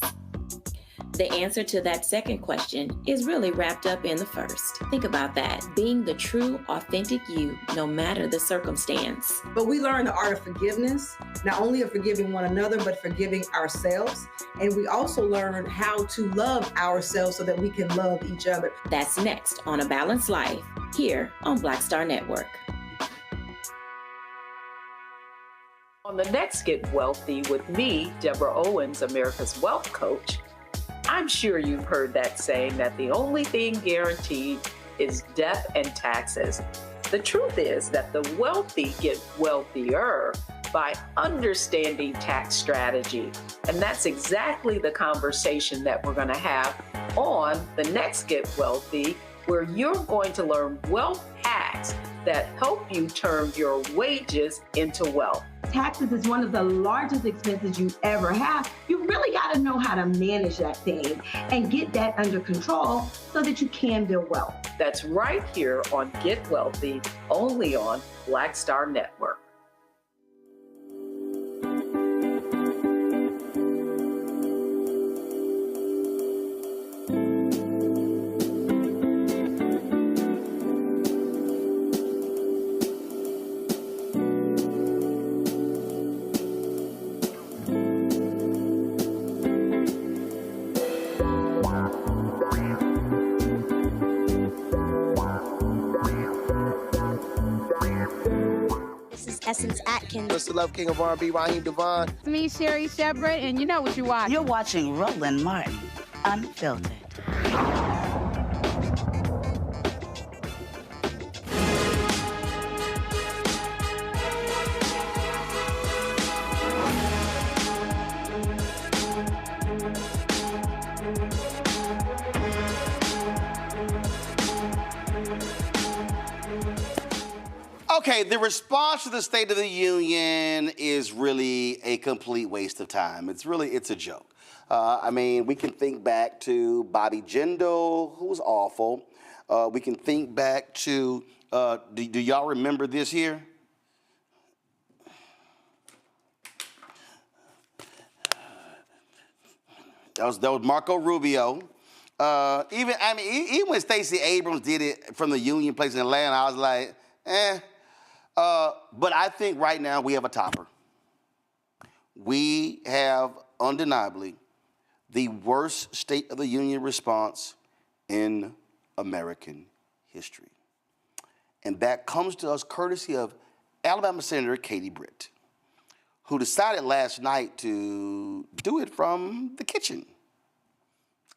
The answer to that second question is really wrapped up in the first. Think about that. Being the true, authentic you, no matter the circumstance. But we learn the art of forgiveness, not only of forgiving one another, but forgiving ourselves. And we also learn how to love ourselves so that we can love each other. That's next on A Balanced Life, here on Black Star Network. On the next Get Wealthy with me, Deborah Owens, America's Wealth Coach, I'm sure you've heard that saying that the only thing guaranteed is death and taxes. The truth is that the wealthy get wealthier by understanding tax strategy. And that's exactly the conversation that we're going to have on the next Get Wealthy, where you're going to learn wealth hacks that help you turn your wages into wealth. Taxes is one of the largest expenses you ever have. You really got to know how to manage that thing and get that under control so that you can build wealth. That's right here on Get Wealthy, only on Black Star Network. Essence Atkins. Mr. Love King of R&B, Raheem Devon. It's me, Sherry Shepherd, and you know what you watch. You're watching Roland Martin, Unfiltered. Okay, the response to the State of the Union is really a complete waste of time. It's a joke. I mean, we can think back to Bobby Jindal, who was awful. We can think back to, do y'all remember this here? That was Marco Rubio. Even when Stacey Abrams did it from the Union place in Atlanta, I was like, eh. But I think right now we have a topper. We have undeniably the worst State of the Union response in American history. And that comes to us courtesy of Alabama Senator Katie Britt, who decided last night to do it from the kitchen,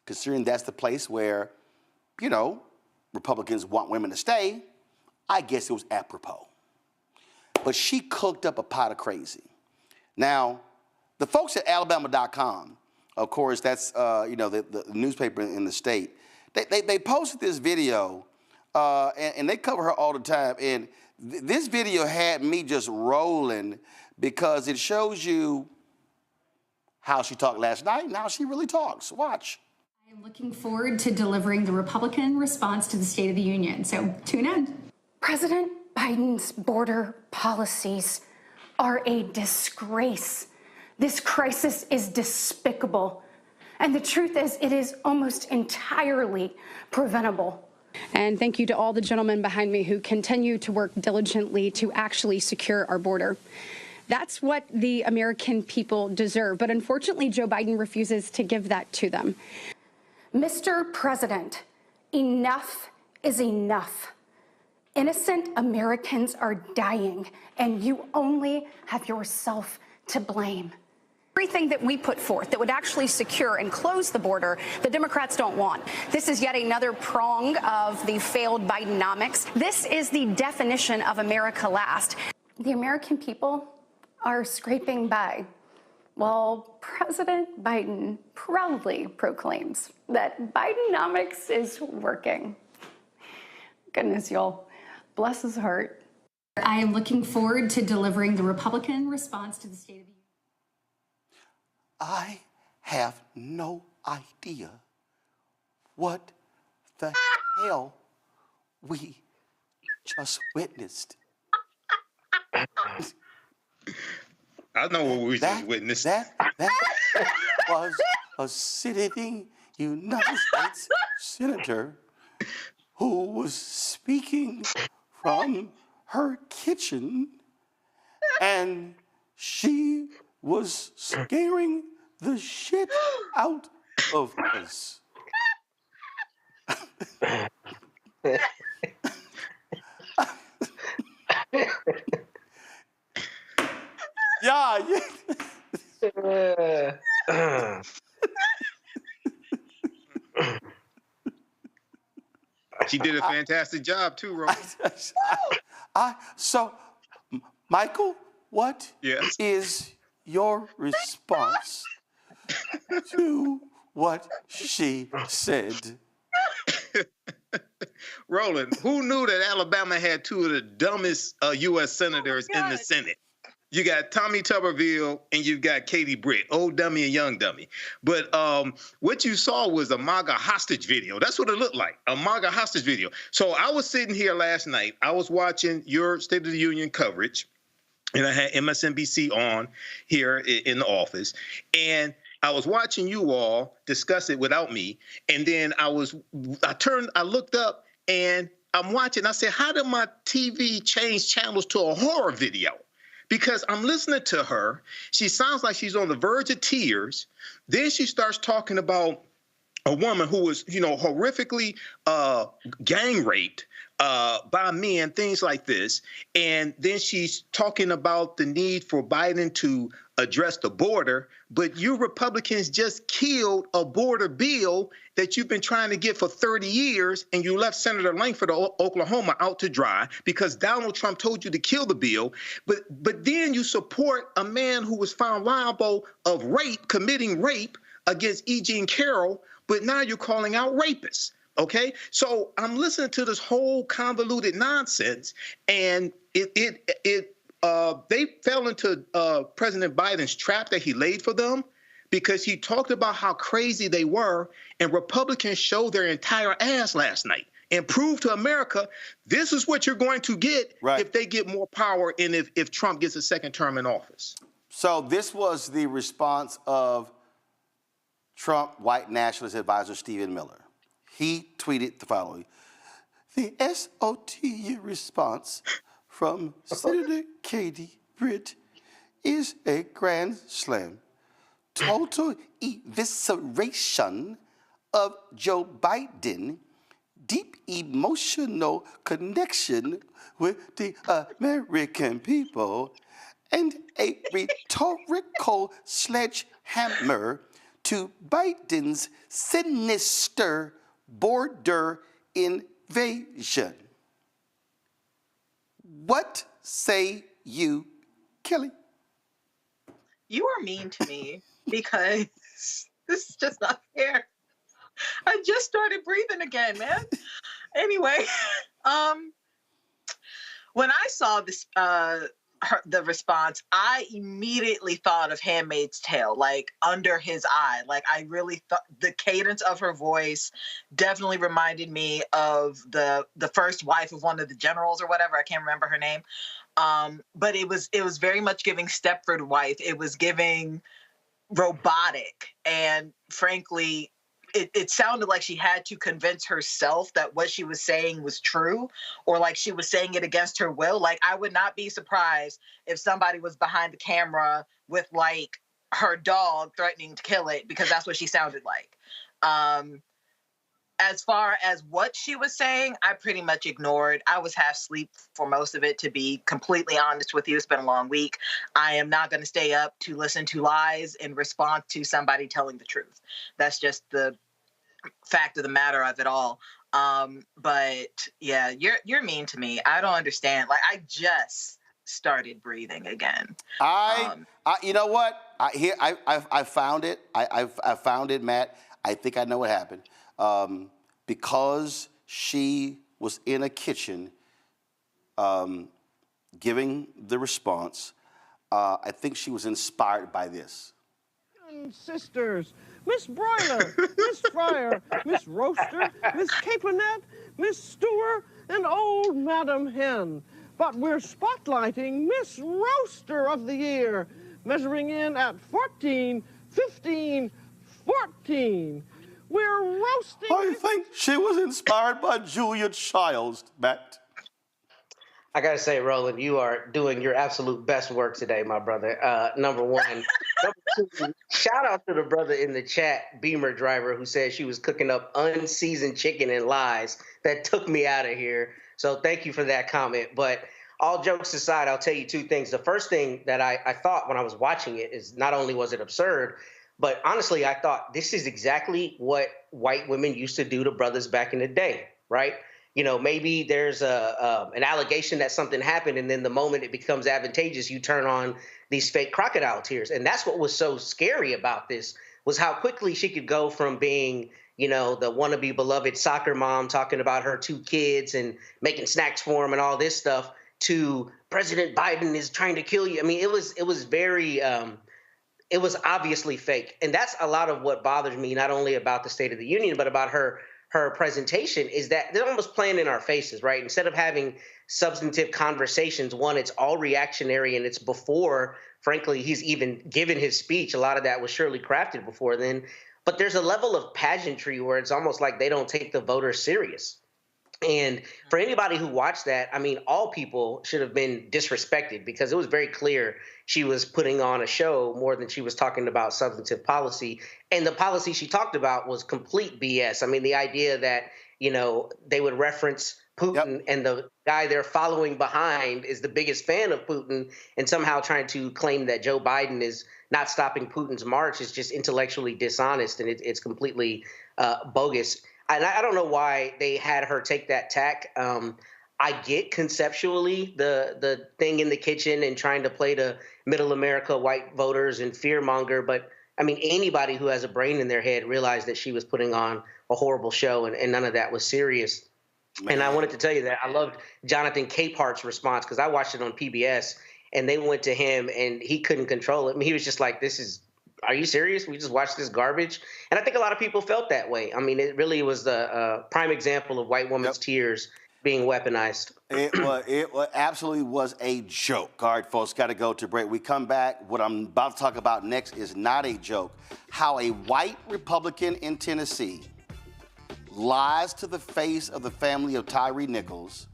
considering that's the place where, you know, Republicans want women to stay. I guess it was apropos. But she cooked up a pot of crazy. Now, the folks at Alabama.com, of course, that's the newspaper in the state, they posted this video, and they cover her all the time. And this video had me just rolling because it shows you how she talked last night and how she really talks. Watch. I am looking forward to delivering the Republican response to the State of the Union, so tune in. President Biden's border policies are a disgrace. This crisis is despicable. And the truth is, it is almost entirely preventable. And thank you to all the gentlemen behind me who continue to work diligently to actually secure our border. That's what the American people deserve. But unfortunately, Joe Biden refuses to give that to them. Mr. President, enough is enough. Innocent Americans are dying, and you only have yourself to blame. Everything that we put forth that would actually secure and close the border, the Democrats don't want. This is yet another prong of the failed Bidenomics. This is the definition of America last. The American people are scraping by, while President Biden proudly proclaims that Bidenomics is working. Goodness, y'all. Bless his heart. I am looking forward to delivering the Republican response to the State of the Union. I have no idea what the hell we just witnessed. I know what we just witnessed. That was a sitting United States senator who was speaking from her kitchen, and she was scaring the shit out of us. Yeah. She did a fantastic job too, Ron. So, Michael, what is your response to what she said? Roland, who knew that Alabama had two of the dumbest U.S. senators in the Senate? You got Tommy Tuberville and you've got Katie Britt, old dummy and young dummy. But what you saw was a MAGA hostage video. That's what it looked like, a MAGA hostage video. So I was sitting here last night. I was watching your State of the Union coverage, and I had MSNBC on here in the office. And I was watching you all discuss it without me. And then I looked up and I'm watching. I said, how did my TV change channels to a horror video? Because I'm listening to her. She sounds like she's on the verge of tears. Then she starts talking about a woman who was, horrifically gang raped by men, things like this. And then she's talking about the need for Biden to address the border. But you Republicans just killed a border bill that you've been trying to get for 30 years, and you left Senator Langford of Oklahoma out to dry because Donald Trump told you to kill the bill. But then you support a man who was found liable of rape, committing rape against E. Jean Carroll, but now you're calling out rapists. Okay, so I'm listening to this whole convoluted nonsense, and they fell into President Biden's trap that he laid for them, because he talked about how crazy they were, and Republicans showed their entire ass last night and proved to America this is what you're going to get if they get more power and if Trump gets a second term in office. So this was the response of Trump white nationalist advisor Stephen Miller. He tweeted the following: the SOTU response from Senator Katie Britt is a grand slam. Total evisceration of Joe Biden, deep emotional connection with the American people, and a rhetorical sledgehammer to Biden's sinister border invasion. What say you, Kelly? You are mean to me because this is just not fair. I just started breathing again, man. Anyway, when I saw this, the response, I immediately thought of Handmaid's Tale, like Under His Eye. Like, I really thought the cadence of her voice definitely reminded me of the first wife of one of the generals or whatever. I can't remember her name. But it was very much giving Stepford wife. It was giving robotic, and frankly, it sounded like she had to convince herself that what she was saying was true, or like she was saying it against her will. Like, I would not be surprised if somebody was behind the camera with like her dog threatening to kill it, because that's what she sounded like. As far as what she was saying, I pretty much ignored. I was half asleep for most of it, to be completely honest with you. It's been a long week. I am not going to stay up to listen to lies in response to somebody telling the truth. That's just the fact of the matter of it all. But yeah, you're mean to me. I don't understand. Like, I just started breathing again. You know what? I found it. I found it, Matt. I think I know what happened. Because she was in a kitchen giving the response, I think she was inspired by this. Sisters, Miss Broiler, Miss Fryer, Miss Roaster, Miss Capronette, Miss Stewer, and old Madam Hen. But we're spotlighting Miss Roaster of the Year, measuring in at 14, 15, 14. We're roasting. I think she was inspired by Julia Childs, Matt. I got to say, Roland, you are doing your absolute best work today, my brother. Number one. Number two, shout out to the brother in the chat, Beamer Driver, who said she was cooking up unseasoned chicken and lies. That took me out of here. So thank you for that comment. But all jokes aside, I'll tell you two things. The first thing that I thought when I was watching it is not only was it absurd, but honestly, I thought this is exactly what white women used to do to brothers back in the day, right? You know, maybe there's an allegation that something happened, and then the moment it becomes advantageous, you turn on these fake crocodile tears. And that's what was so scary about this, was how quickly she could go from being, you know, the wannabe beloved soccer mom talking about her 2 kids and making snacks for them and all this stuff, to President Biden is trying to kill you. I mean, it was very it was obviously fake. And that's a lot of what bothers me, not only about the State of the Union, but about her presentation, is that they're almost playing in our faces, right? Instead of having substantive conversations, one, it's all reactionary, and it's before, frankly, he's even given his speech. A lot of that was surely crafted before then. But there's a level of pageantry where it's almost like they don't take the voters serious. And for anybody who watched that, I mean, all people should have been disrespected because it was very clear she was putting on a show more than she was talking about substantive policy. And the policy she talked about was complete BS. I mean, the idea that, you know, they would reference Putin and the guy they're following behind is the biggest fan of Putin, and somehow trying to claim that Joe Biden is not stopping Putin's march is just intellectually dishonest, and it's completely bogus. And I don't know why they had her take that tack. I get conceptually the thing in the kitchen and trying to play to middle America white voters and fearmonger, but I mean, anybody who has a brain in their head realized that she was putting on a horrible show, and none of that was serious. Man. And I wanted to tell you that I loved Jonathan Capehart's response because I watched it on PBS, and they went to him and he couldn't control it. I mean, he was just like, are you serious? We just watched this garbage? And I think a lot of people felt that way. I mean, it really was the prime example of white woman's tears being weaponized. It absolutely was a joke. All right, folks, got to go to break. We come back. What I'm about to talk about next is not a joke. How a white Republican in Tennessee lies to the face of the family of Tyre Nichols,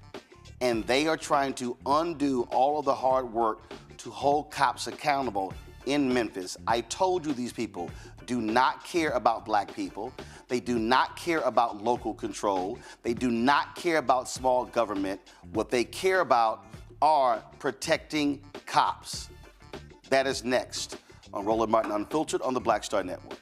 and they are trying to undo all of the hard work to hold cops accountable in Memphis. I told you these people do not care about black people. They do not care about local control. They do not care about small government. What they care about are protecting cops. That is next on Roland Martin Unfiltered on the Black Star Network.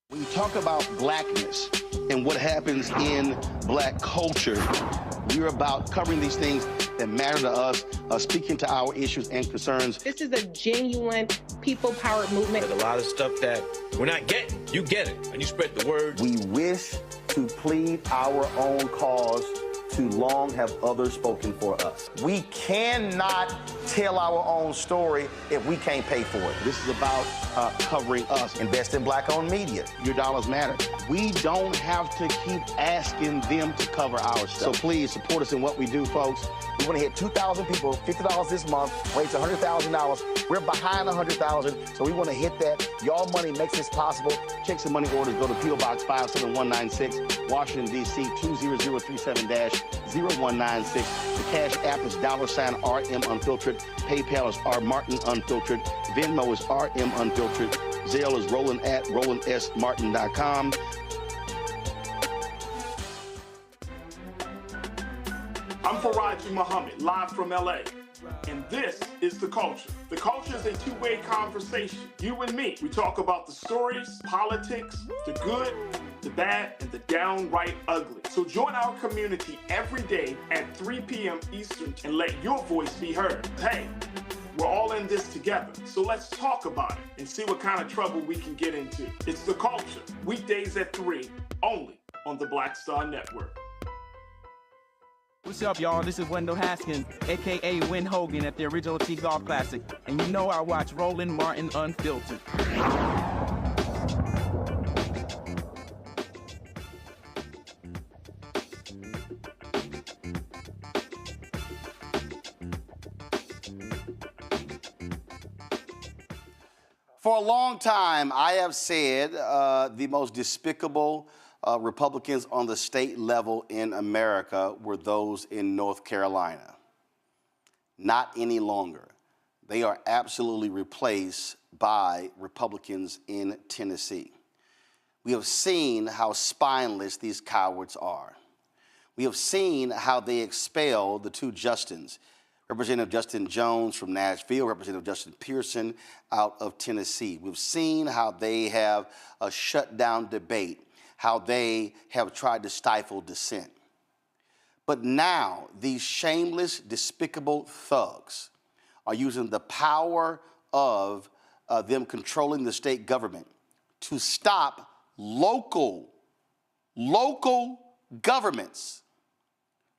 When you talk about blackness and what happens in black culture, we're about covering these things that matter to us, speaking to our issues and concerns. This is a genuine people-powered movement. There's a lot of stuff that we're not getting. You get it, and you spread the word. We wish to plead our own cause. Too long have others spoken for us. We cannot tell our own story if we can't pay for it. This is about covering us. Invest in black-owned media. Your dollars matter. We don't have to keep asking them to cover our stuff. So please support us in what we do, folks. We want to hit 2,000 people, $50 this month, raise $100,000. We're behind 100,000, so we want to hit that. Y'all money makes this possible. Checks and money orders go to P.O. Box 57196, Washington, D.C. 20037-0196. The Cash App is $RM Unfiltered. PayPal is R Martin Unfiltered. Venmo is RM Unfiltered. Zelle is Roland at RolandSMartin.com. I'm Faraji Muhammad, live from LA. And this is The Culture. The Culture is a two-way conversation. You and me. We talk about the stories, politics, the good, the bad, and the downright ugly. So join our community every day at 3 p.m. Eastern and let your voice be heard. Hey, we're all in this together. So let's talk about it and see what kind of trouble we can get into. It's The Culture, weekdays at 3, only on the Black Star Network. What's up, y'all? This is Wendell Haskins, a.k.a. Win Hogan at the original T-Golf Classic. And you know I watch Roland Martin Unfiltered. For a long time, I have said the most despicable Republicans on the state level in America were those in North Carolina. Not any longer. They are absolutely replaced by Republicans in Tennessee. We have seen how spineless these cowards are. We have seen how they expelled the two Justins, Representative Justin Jones from Nashville, Representative Justin Pearson out of Tennessee. We've seen how they have shut down debate, how they have tried to stifle dissent. But now, these shameless, despicable thugs are using the power of them controlling the state government to stop local governments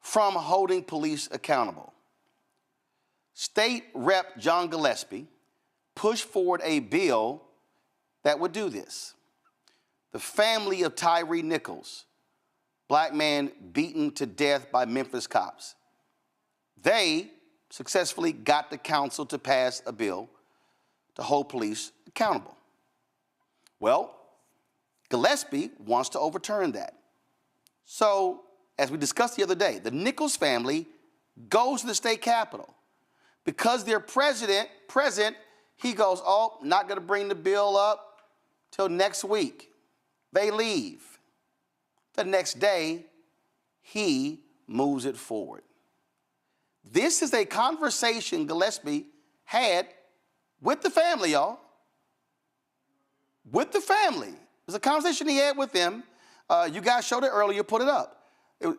from holding police accountable. State Rep. John Gillespie pushed forward a bill that would do this. The family of Tyre Nichols black man beaten to death by Memphis cops. They successfully got the council to pass a bill to hold police accountable. Well, Gillespie wants to overturn that. So, as we discussed the other day, the Nichols family goes to the state capitol. Because they're present, he goes, oh, not gonna bring the bill up till next week. They leave. The next day, he moves it forward. This is a conversation Gillespie had with the family, y'all. With the family. It was a conversation he had with them. You guys showed it earlier, put it up.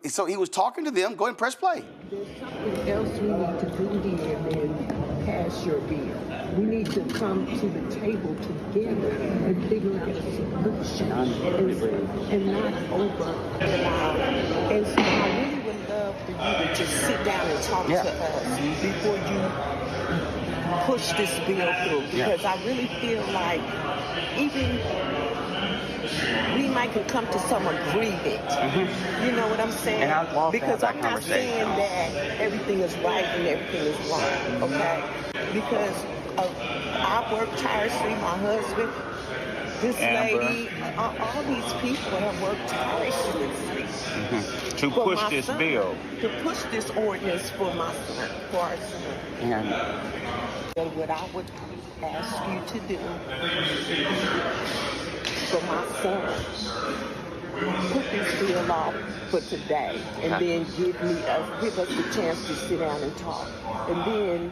So he was talking to them. Go ahead and press play. There's something else we need to do here than pass your bill. We need to come to the table together and figure out a solution and not over. And so I really would love for you to just sit down and talk to us before you push this bill through. Because I really feel like even we might can come to some agreement. You know what I'm saying? And I'd love because to have I'm that not saying that everything is right and everything is wrong, okay? Because I work tirelessly, my husband, this lady, all these people have worked tirelessly to push this bill. To push this ordinance for my son, for our son. And what I would ask you to do for my son, put this bill off for today, and then give us the chance to sit down and talk, and then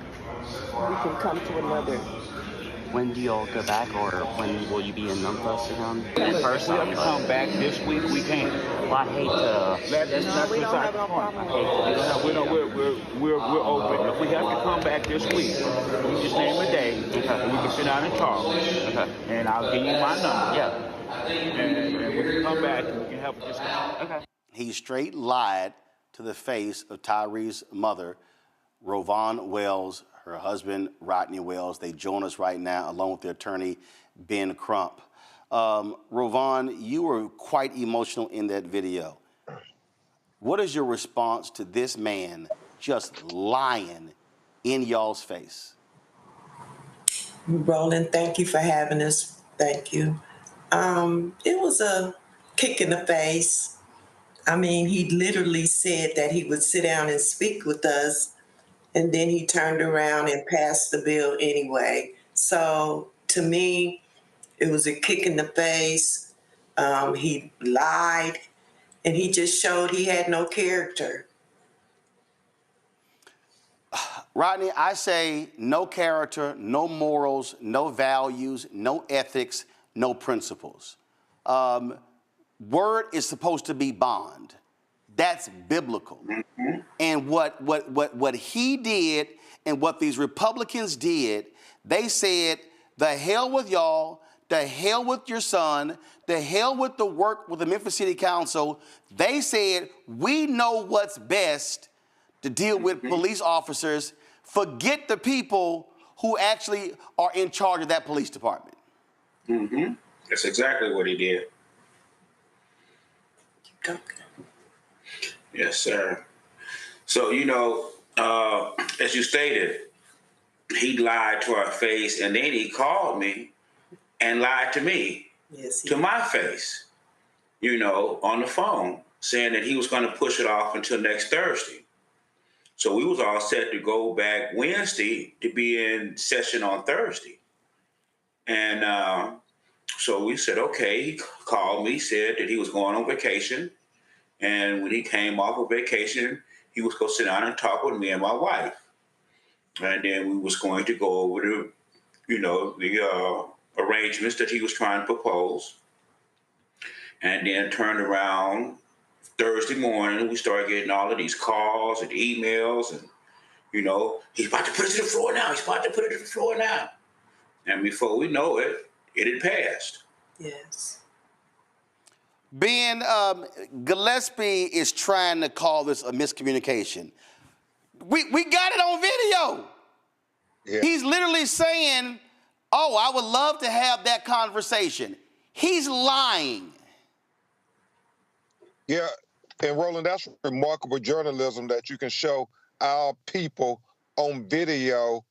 we can come to another. When do y'all go back, or when will you be in Memphis again? In person. If we have to come back this week, we can. Well, I hate to. We don't have no problem. We're open. If we have to come back this week, we just name a day, and we can sit down and talk. And I'll give you my number. And we can come back and we can have a discussion. He straight lied to the face of Tyre's mother, Rovon Wells, her husband, Rodney Wells. They join us right now, along with their attorney, Ben Crump. Rovon, you were quite emotional in that video. What is your response to this man just lying in y'all's face? Roland, thank you for having us. Thank you. It was a kick in the face. I mean, he literally said that he would sit down and speak with us, and then he turned around and passed the bill anyway. So to me, it was a kick in the face. He lied, and he just showed he had no character. Rodney, I say no character, no morals, no values, no ethics, no principles. Word is supposed to be bond. That's biblical. And what he did and what these Republicans did, they said, the hell with y'all, the hell with your son, the hell with the work with the Memphis City Council. They said, we know what's best to deal with police officers. Forget the people who actually are in charge of that police department. That's exactly what he did. Yes, sir. So, as you stated, he lied to our face, and then he called me and lied to me, to my face, on the phone, saying that he was going to push it off until next Thursday. So we was all set to go back Wednesday to be in session on Thursday. And so we said, okay. He called me, said that he was going on vacation. And when he came off of vacation, he was going to sit down and talk with me and my wife. And then we was going to go over the arrangements that he was trying to propose. And then turned around Thursday morning, we started getting all of these calls and emails, and he's about to put it to the floor now. He's about to put it to the floor now. And before we know it, it had passed. Yes. Ben, Gillespie is trying to call this a miscommunication. We got it on video. Yeah. He's literally saying, oh, I would love to have that conversation. He's lying. Yeah, And Roland, that's remarkable journalism that you can show our people on video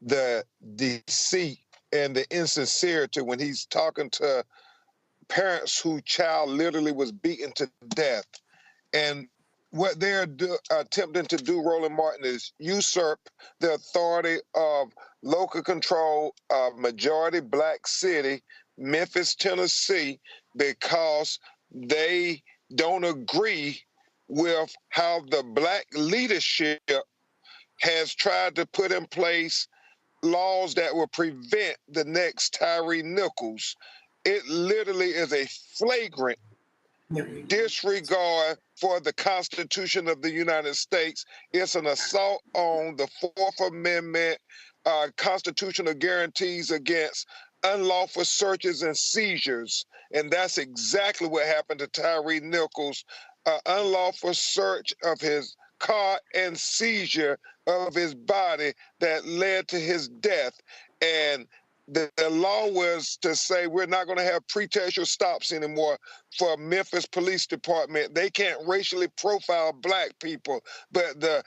the deceit and the insincerity when he's talking to parents whose child literally was beaten to death. And what they're attempting to do, Roland Martin, is usurp the authority of local control of majority black city, Memphis, Tennessee, because they don't agree with how the black leadership has tried to put in place laws that will prevent the next Tyre Nichols. It literally is a flagrant disregard for the Constitution of the United States. It's an assault on the Fourth Amendment constitutional guarantees against unlawful searches and seizures. And that's exactly what happened to Tyre Nichols. Unlawful search of his car and seizure of his body that led to his death. And the law was to say we're not going to have pretextual stops anymore for Memphis Police Department. They can't racially profile black people. But the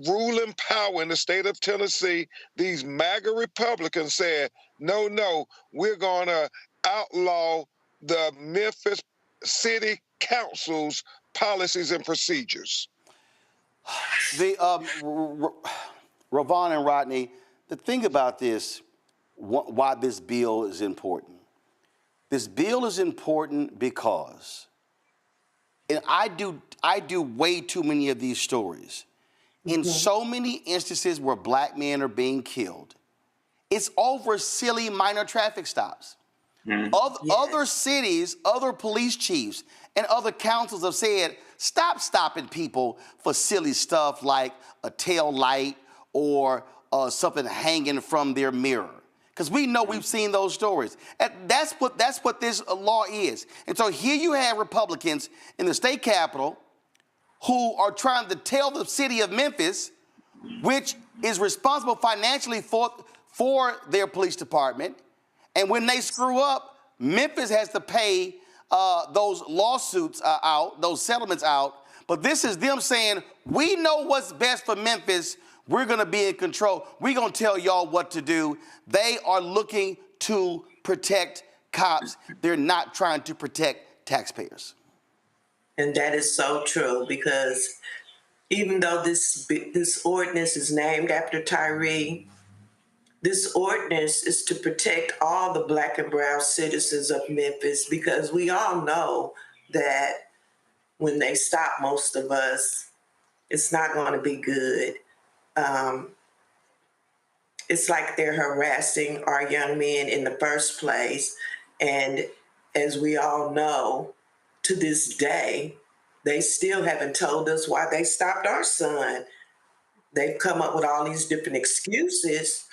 ruling power in the state of Tennessee, these MAGA Republicans said, no, we're going to outlaw the Memphis City Council's policies and procedures. Ravon and Rodney, the thing about this, why this bill is important. This bill is important because, and I do way too many of these stories. In so many instances where black men are being killed, it's over silly minor traffic stops. Other cities, other police chiefs, and other councils have said, stop stopping people for silly stuff like a tail light or something hanging from their mirror. Because we know we've seen those stories. And that's what this law is. And so here you have Republicans in the state capitol who are trying to tell the city of Memphis, which is responsible financially for their police department, and when they screw up, Memphis has to pay those lawsuits out, those settlements out. But this is them saying, we know what's best for Memphis. We're going to be in control. We're going to tell y'all what to do. They are looking to protect cops. They're not trying to protect taxpayers. And that is so true, because even though this ordinance is named after Tyre, this ordinance is to protect all the black and brown citizens of Memphis, because we all know that when they stop most of us, it's not going to be good. It's like they're harassing our young men in the first place. And as we all know, to this day, they still haven't told us why they stopped our son. They've come up with all these different excuses.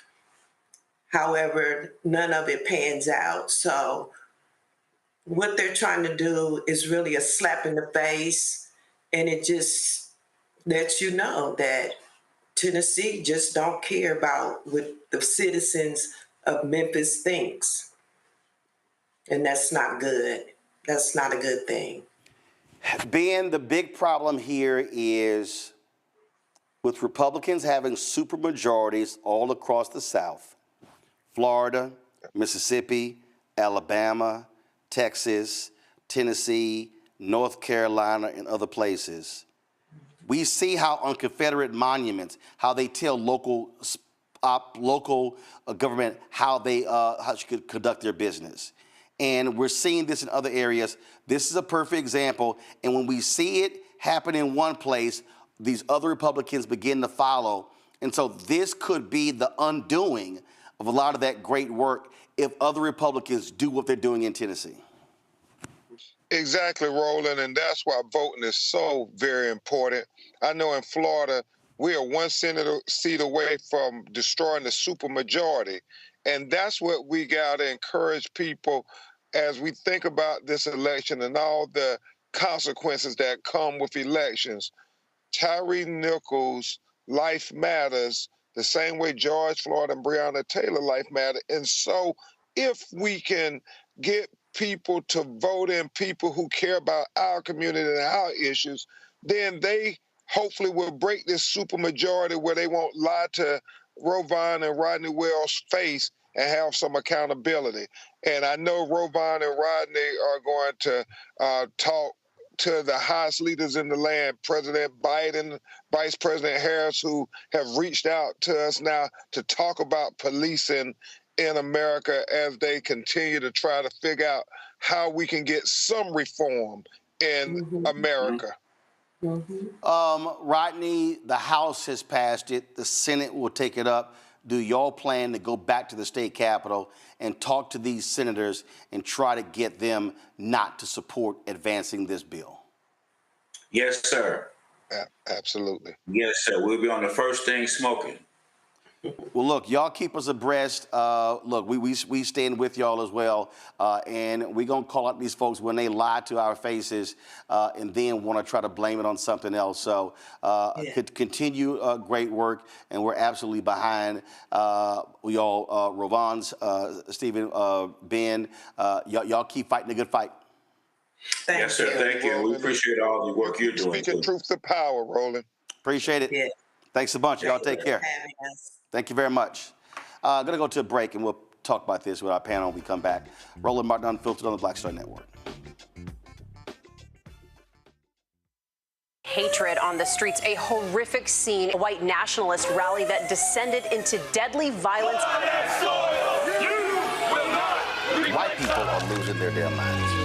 However, none of it pans out. So what they're trying to do is really a slap in the face. And it just lets you know that Tennessee just don't care about what the citizens of Memphis thinks. And that's not good. That's not a good thing. Ben, the big problem here is with Republicans having supermajorities all across the South, Florida, Mississippi, Alabama, Texas, Tennessee, North Carolina, and other places. We see how on Confederate monuments, how they tell local government how they should conduct their business. And we're seeing this in other areas. This is a perfect example. And when we see it happen in one place, these other Republicans begin to follow. And so this could be the undoing of a lot of that great work if other Republicans do what they're doing in Tennessee. Exactly, Roland, and that's why voting is so very important. I know in Florida, we are one seat away from destroying the supermajority, and that's what we got to encourage people as we think about this election and all the consequences that come with elections. Tyre Nichols' life matters the same way George Floyd and Breonna Taylor life matter, and so if we can get people to vote in people who care about our community and our issues, then they hopefully will break this supermajority where they won't lie to Rovon and Rodney Wells' face and have some accountability. And I know Rovon and Rodney are going to talk to the highest leaders in the land, President Biden, Vice President Harris, who have reached out to us now to talk about policing in America as they continue to try to figure out how we can get some reform in America. Rodney, the House has passed it. The Senate will take it up. Do y'all plan to go back to the state capitol and talk to these senators and try to get them not to support advancing this bill? Yes, sir. Absolutely. Yes, sir. We'll be on the first thing smoking. Well, look, y'all keep us abreast. Look, we stand with y'all as well, and we're going to call out these folks when they lie to our faces and then want to try to blame it on something else. So continue great work, and we're absolutely behind y'all, Rovon's, Stephen, Ben. Y'all keep fighting a good fight. Yes, sir. Thank you. We appreciate all the work you're doing. Speaking truth to power, Roland. Appreciate it. Yeah. Thanks a bunch. Y'all take care. Thank you very much. I'm going to go to a break, and we'll talk about this with our panel when we come back. Roland Martin Unfiltered on the Black Star Network. Hatred on the streets, a horrific scene, a white nationalist rally that descended into deadly violence. White people are losing their damn minds.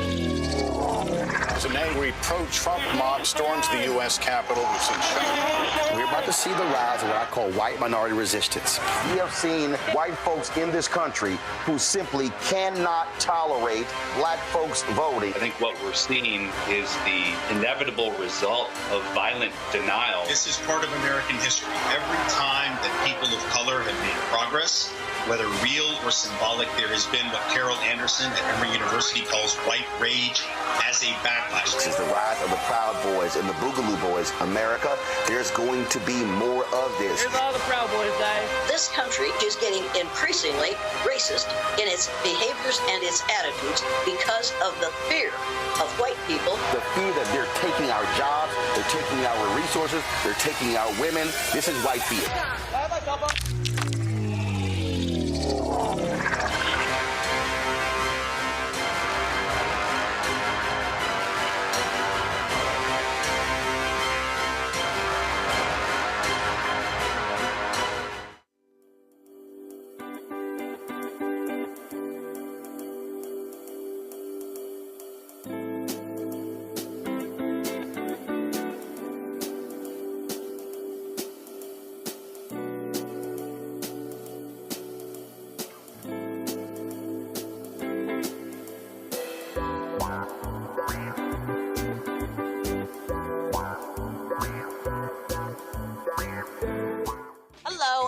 As an angry pro-Trump mob storms the U.S. Capitol, we've seen We're about to see the rise of what I call white minority resistance. We have seen white folks in this country who simply cannot tolerate black folks voting. I think what we're seeing is the inevitable result of violent denial. This is part of American history. Every time that people of color have made progress, whether real or symbolic, there has been what Carol Anderson at Emory University calls white rage as a backlash. This is the rise of the Proud Boys and the Boogaloo Boys. America, there's going to be more of this. Here's all the Proud Boys, guys. This country is getting increasingly racist in its behaviors and its attitudes because of the fear of white people. The fear that they're taking our jobs, they're taking our resources, they're taking our women. This is white fear.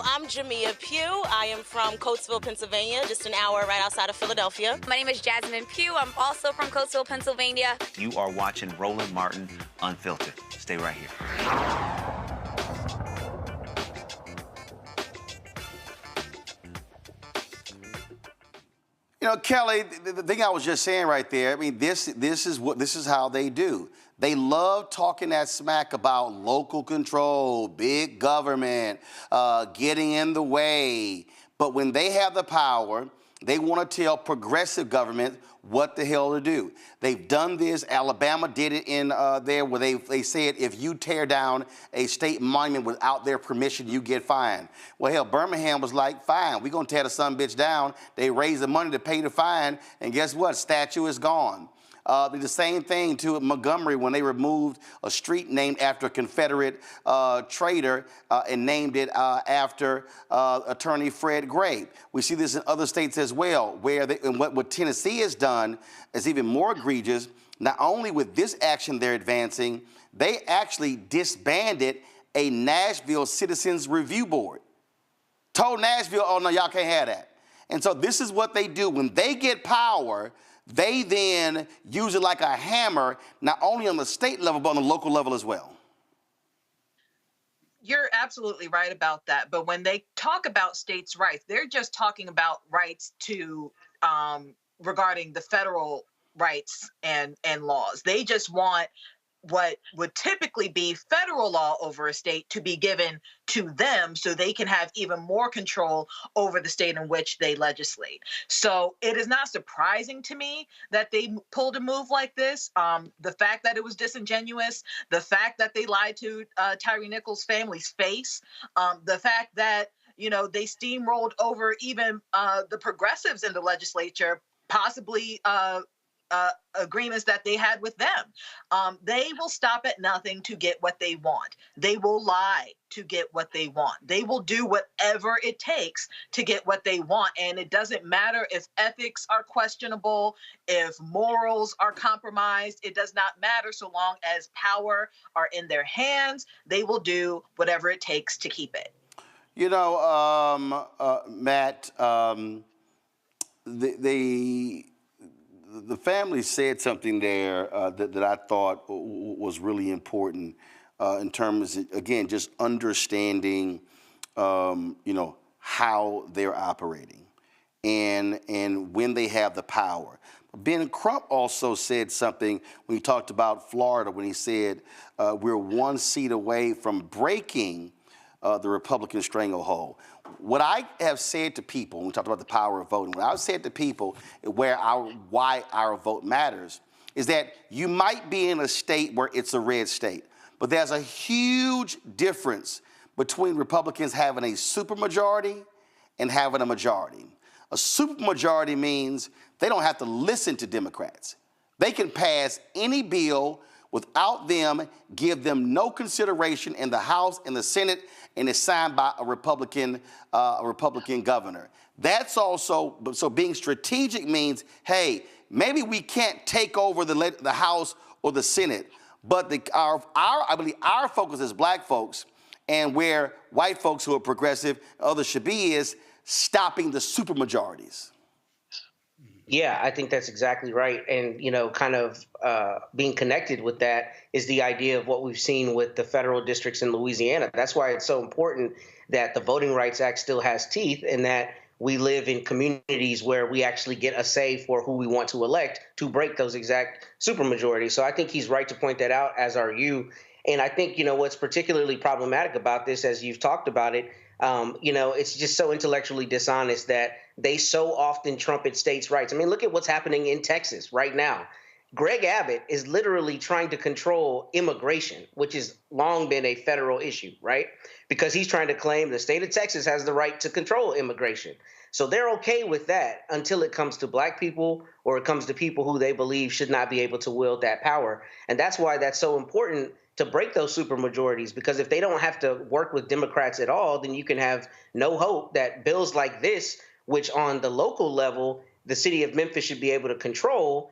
I'm Jamia Pugh. I am from Coatesville, Pennsylvania, just an hour right outside of Philadelphia. My name is Jasmine Pugh. I'm also from Coatesville, Pennsylvania. You are watching Roland Martin Unfiltered. Stay right here. You know, Kelly, the thing I was just saying right there, I mean, this is how they do. They love talking that smack about local control, big government, getting in the way. But when they have the power, they want to tell progressive government what the hell to do. They've done this. Alabama did it in there where they said if you tear down a state monument without their permission, you get fined. Well, hell, Birmingham was like, fine, we're going to tear the son bitch down. They raised the money to pay the fine, and guess what? Statue is gone. The same thing to Montgomery when they removed a street named after a Confederate traitor and named it after Attorney Fred Gray. We see this in other states as well, where and what Tennessee has done is even more egregious. Not only with this action they're advancing, they actually disbanded a Nashville Citizens Review Board. Told Nashville, oh no, y'all can't have that. And so this is what they do. When they get power, they then use it like a hammer, not only on the state level, but on the local level as well. You're absolutely right about that. But when they talk about states' rights, they're just talking about rights to regarding the federal rights and laws. They just want what would typically be federal law over a state to be given to them so they can have even more control over the state in which they legislate. So it is not surprising to me that they pulled a move like this. The fact that it was disingenuous, the fact that they lied to Tyre Nichols' family's face, the fact that, you know, they steamrolled over even the progressives in the legislature, possibly agreements that they had with them. They will stop at nothing to get what they want. They will lie to get what they want. They will do whatever it takes to get what they want. And it doesn't matter if ethics are questionable, if morals are compromised. It does not matter so long as power are in their hands. They will do whatever it takes to keep it. You know, Matt, the family said something there that I thought was really important in terms of, again, just understanding, you know, how they're operating and when they have the power. Ben Crump also said something when he talked about Florida, when he said we're one seat away from breaking the Republican stranglehold. What I have said to people, when we talked about the power of voting, what I've said to people why our vote matters is that you might be in a state where it's a red state, but there's a huge difference between Republicans having a supermajority and having a majority. A supermajority means they don't have to listen to Democrats. They can pass any bill without them, give them no consideration in the House and the Senate, and it's signed by a Republican governor. That's also, so being strategic means, hey, maybe we can't take over the House or the Senate, but I believe our focus as black folks and where white folks who are progressive, others should be, is stopping the supermajorities. Yeah, I think that's exactly right. And, you know, kind of being connected with that is the idea of what we've seen with the federal districts in Louisiana. That's why it's so important that the Voting Rights Act still has teeth and that we live in communities where we actually get a say for who we want to elect to break those exact supermajorities. So I think he's right to point that out, as are you. And I think, you know, what's particularly problematic about this, as you've talked about it, you know, it's just so intellectually dishonest that they so often trumpet states' rights. I mean, look at what's happening in Texas right now. Greg Abbott is literally trying to control immigration, which has long been a federal issue, right? Because he's trying to claim the state of Texas has the right to control immigration. So they're okay with that until it comes to black people or it comes to people who they believe should not be able to wield that power. And that's why that's so important to break those supermajorities, because if they don't have to work with Democrats at all, then you can have no hope that bills like this, which on the local level, the city of Memphis should be able to control,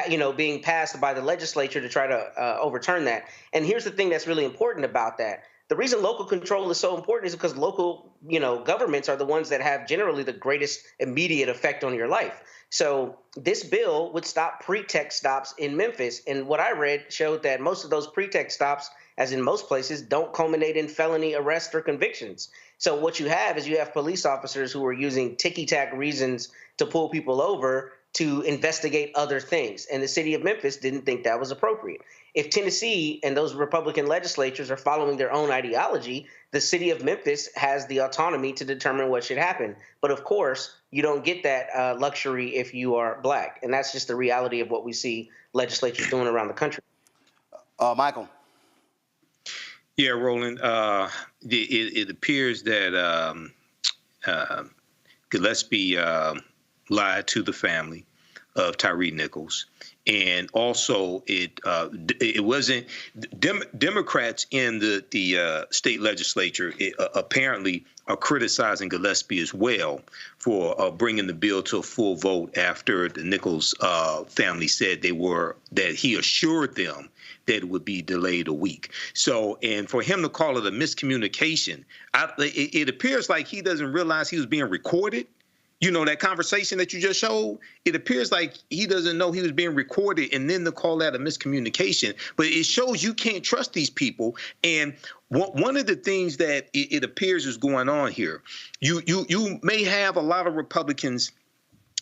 you know, being passed by the legislature to try to overturn that. And here's the thing that's really important about that. The reason local control is so important is because local, you know, governments are the ones that have generally the greatest immediate effect on your life. So this bill would stop pretext stops in Memphis. And what I read showed that most of those pretext stops, as in most places, don't culminate in felony arrests or convictions. So what you have is you have police officers who are using ticky-tack reasons to pull people over to investigate other things. And the city of Memphis didn't think that was appropriate. If Tennessee and those Republican legislatures are following their own ideology, the city of Memphis has the autonomy to determine what should happen. But of course, you don't get that luxury if you are black. And that's just the reality of what we see legislatures doing around the country. Michael. Yeah, Roland, it appears that Gillespie lied to the family of Tyre Nichols. And also, it wasn't Democrats in the state legislature apparently are criticizing Gillespie as well for bringing the bill to a full vote after the Nichols family said that he assured them that it would be delayed a week. So, and for him to call it a miscommunication, it appears like he doesn't realize he was being recorded. You know, that conversation that you just showed, it appears like he doesn't know he was being recorded, and then to call that a miscommunication. But it shows you can't trust these people. And one of the things that it appears is going on here, you may have a lot of Republicans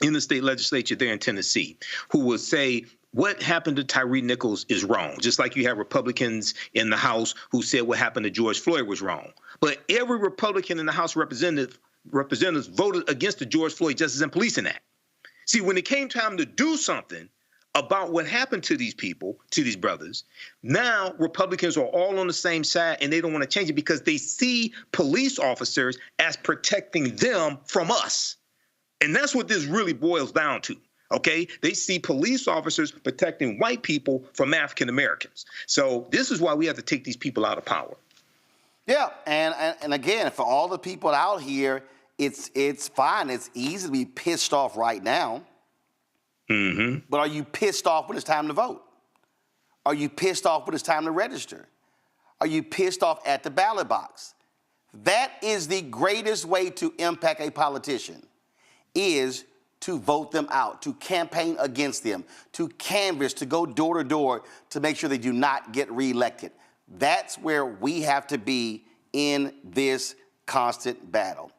in the state legislature there in Tennessee who will say what happened to Tyre Nichols is wrong, just like you have Republicans in the House who said what happened to George Floyd was wrong. But every Republican in the House of Representatives voted against the George Floyd Justice and Policing Act. See, when it came time to do something about what happened to these people, to these brothers, now Republicans are all on the same side and they don't want to change it because they see police officers as protecting them from us. And that's what this really boils down to. Okay, they see police officers protecting white people from African Americans. So this is why we have to take these people out of power. Yeah, and again, for all the people out here, it's fine. It's easy to be pissed off right now. Mm-hmm. But are you pissed off when it's time to vote? Are you pissed off when it's time to register? Are you pissed off at the ballot box? That is the greatest way to impact a politician, is to vote them out, to campaign against them, to canvass, to go door to door to make sure they do not get reelected. That's where we have to be in this constant battle.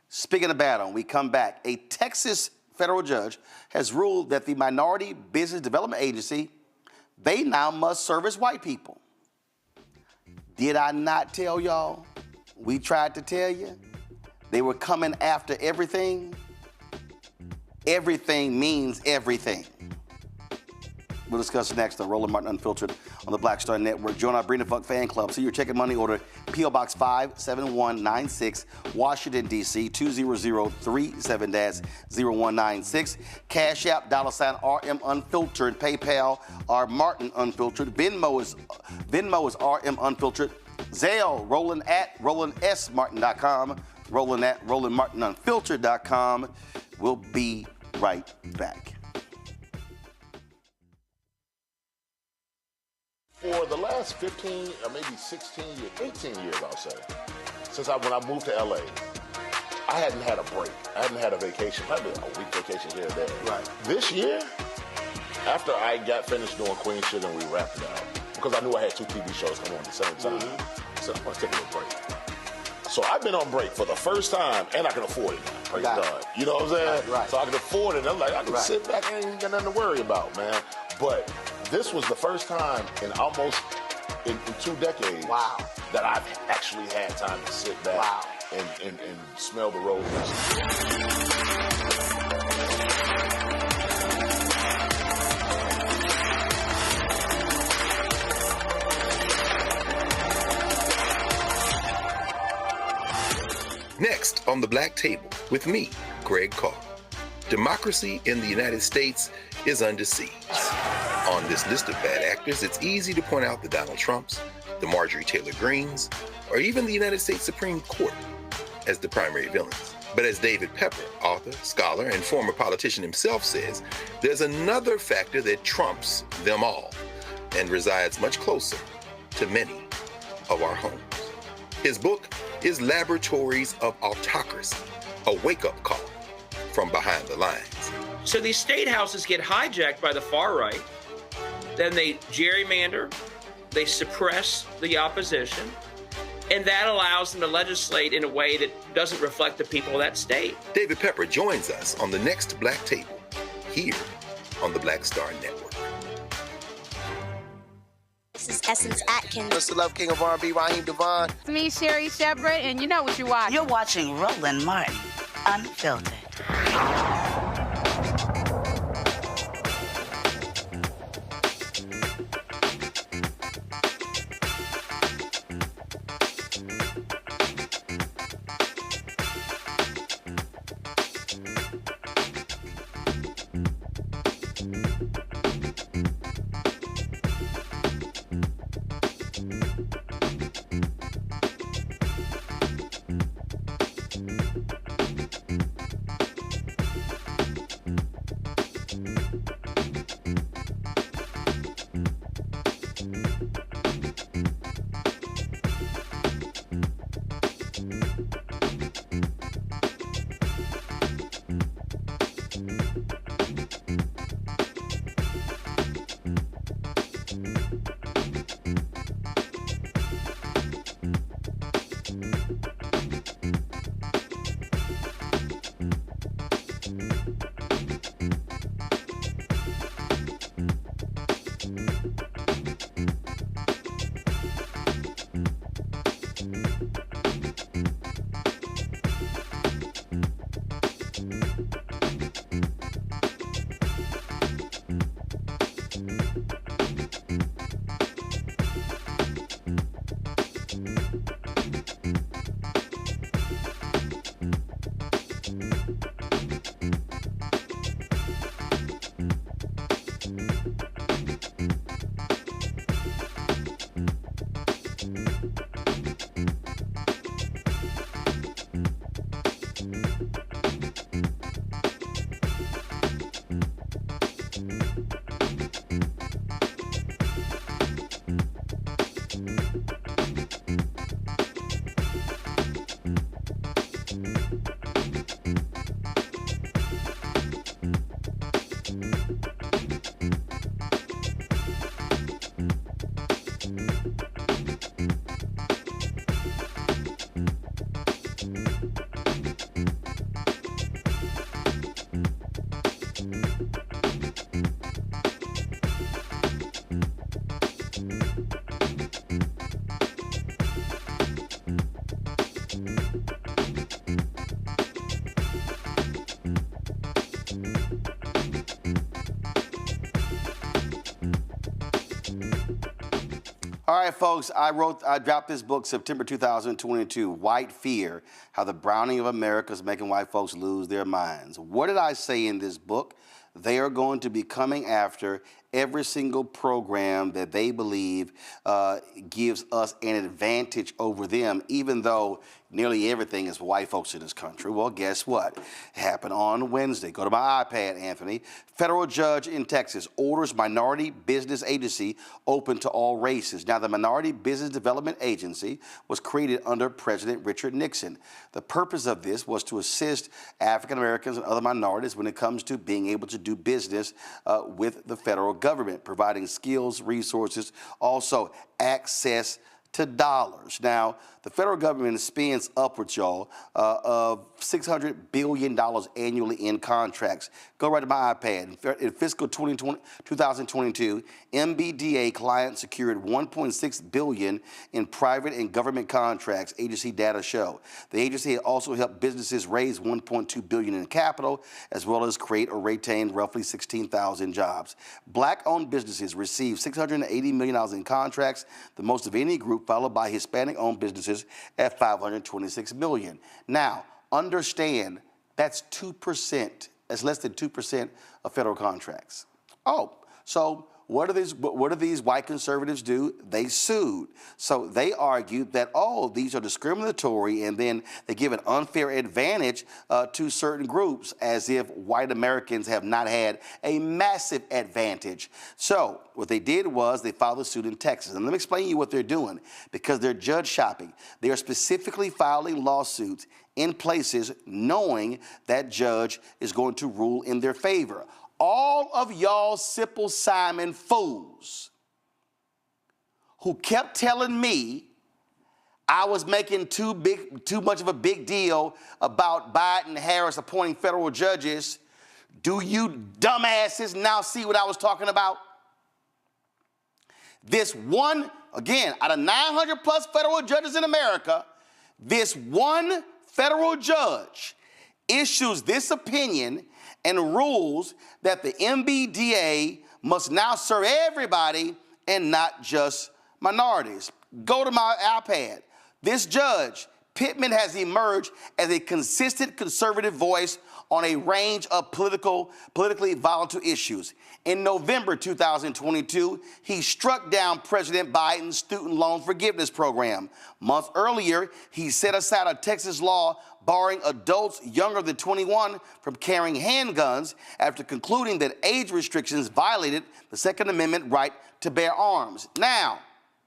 Speaking of battle, we come back. A Texas federal judge has ruled that the Minority Business Development Agency, they now must service white people. Did I not tell y'all? We tried to tell you. They were coming after everything. Everything means everything. We'll discuss next on Roland Martin Unfiltered on the Black Star Network. Join our Bring the Fuck fan club. See your check and money order, P.O. Box 57196, Washington, D.C., 20037-0196. Cash App, $RM Unfiltered. PayPal, R Martin Unfiltered. Venmo is RM Unfiltered. Zelle, Roland at RolandSMartin.com. Roland at RolandMartinUnfiltered.com. We'll be right back. For the last 15 or maybe 16 years, 18 years, I'll say, since when I moved to LA, I hadn't had a break. I hadn't had a vacation, probably a week vacation here and there. Right. This year, after I got finished doing Queen Shit and we wrapped it up, because I knew I had 2 TV shows coming on at the same time, I said, I'm going to take a little break. So I've been on break for the first time, and I can afford it now. Praise God. You know what I'm saying? Right. So I can afford it. I'm like, I can sit back and ain't got nothing to worry about, man. But this was the first time in almost in 2 decades that I've actually had time to sit back and smell the roses. Next on the Black Table with me, Greg Carr. Democracy in the United States is under siege. On this list of bad actors, it's easy to point out the Donald Trumps, the Marjorie Taylor Greens, or even the United States Supreme Court as the primary villains. But as David Pepper, author, scholar, and former politician himself says, there's another factor that trumps them all and resides much closer to many of our homes. His book is Laboratories of Autocracy, a wake-up call from behind the lines. So these state houses get hijacked by the far right, then they gerrymander, they suppress the opposition, and that allows them to legislate in a way that doesn't reflect the people of that state. David Pepper joins us on the next Black Table, here on the Black Star Network. This is Essence Atkins. Mr. Love King of R&B, Raheem Devon. It's me, Sherry Shepard, and you know what you're watching. You're watching Roland Martin Unfiltered. All right, folks, I dropped this book September 2022, White Fear, How the Browning of America is Making White Folks Lose Their Minds. What did I say in this book? They are going to be coming after every single program that they believe gives us an advantage over them, even though nearly everything is for white folks in this country. Well, guess what? It happened on Wednesday. Go to my iPad, Anthony. Federal judge in Texas orders minority business agency open to all races. Now, the Minority Business Development Agency was created under President Richard Nixon. The purpose of this was to assist African Americans and other minorities when it comes to being able to do business with the federal government, providing skills, resources, also access to dollars. Now, the federal government spends upwards, y'all, of $600 billion annually in contracts. Go right to my iPad. In fiscal 2022, MBDA clients secured $1.6 billion in private and government contracts, agency data show. The agency also helped businesses raise $1.2 billion in capital, as well as create or retain roughly 16,000 jobs. Black-owned businesses received $680 million in contracts, the most of any group, followed by Hispanic-owned businesses at $526 million. Now, understand that's 2%. That's less than 2% of federal contracts. Oh, so what do these white conservatives do? They sued. So they argued that, oh, these are discriminatory, and then they give an unfair advantage to certain groups, as if white Americans have not had a massive advantage. So what they did was they filed a suit in Texas. And let me explain to you what they're doing, because they're judge shopping. They are specifically filing lawsuits in places knowing that judge is going to rule in their favor. All of y'all Simple Simon fools who kept telling me I was making too much of a big deal about Biden and Harris appointing federal judges, do you dumbasses now see what I was talking about? This one, again, out of 900 plus federal judges in America, this one federal judge issues this opinion and rules that the MBDA must now serve everybody and not just minorities. Go to my iPad. This judge, Pittman, has emerged as a consistent conservative voice on a range of politically volatile issues. In November 2022, he struck down President Biden's student loan forgiveness program. Months earlier, he set aside a Texas law barring adults younger than 21 from carrying handguns after concluding that age restrictions violated the Second Amendment right to bear arms. Now,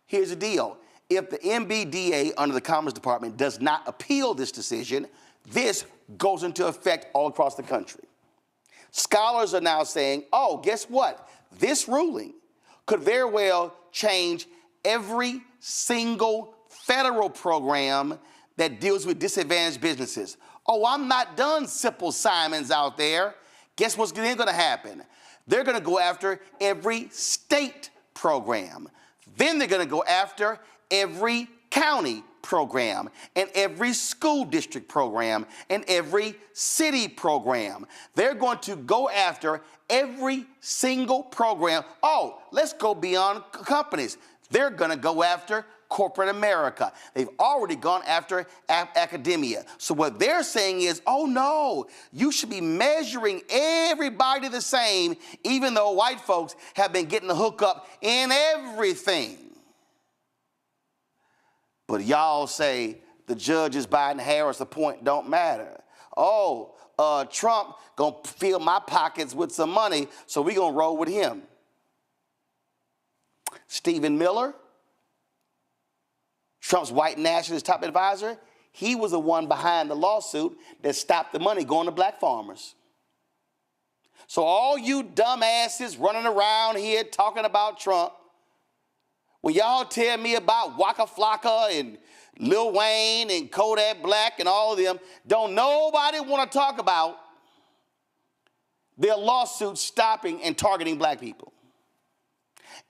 here's the deal. If the MBDA under the Commerce Department does not appeal this decision, this goes into effect all across the country. Scholars are now saying, oh, guess what? This ruling could very well change every single federal program that deals with disadvantaged businesses. Oh, I'm not done, Simple Simons out there. Guess what's then going to happen? They're going to go after every state program. Then they're going to go after every county program and every school district program and every city program. They're going to go after every single program. Oh, let's go beyond companies. They're going to go after corporate America. They've already gone after academia. So what they're saying is, oh no, you should be measuring everybody the same, even though white folks have been getting the hookup in everything. But y'all say the judges Biden Harris, the point don't matter. Oh, Trump gonna fill my pockets with some money, so we gonna roll with him. Stephen Miller, Trump's white nationalist top advisor, he was the one behind the lawsuit that stopped the money going to black farmers. So all you dumbasses running around here talking about Trump, when y'all tell me about Waka Flocka and Lil Wayne and Kodak Black and all of them, don't nobody want to talk about their lawsuits stopping and targeting black people.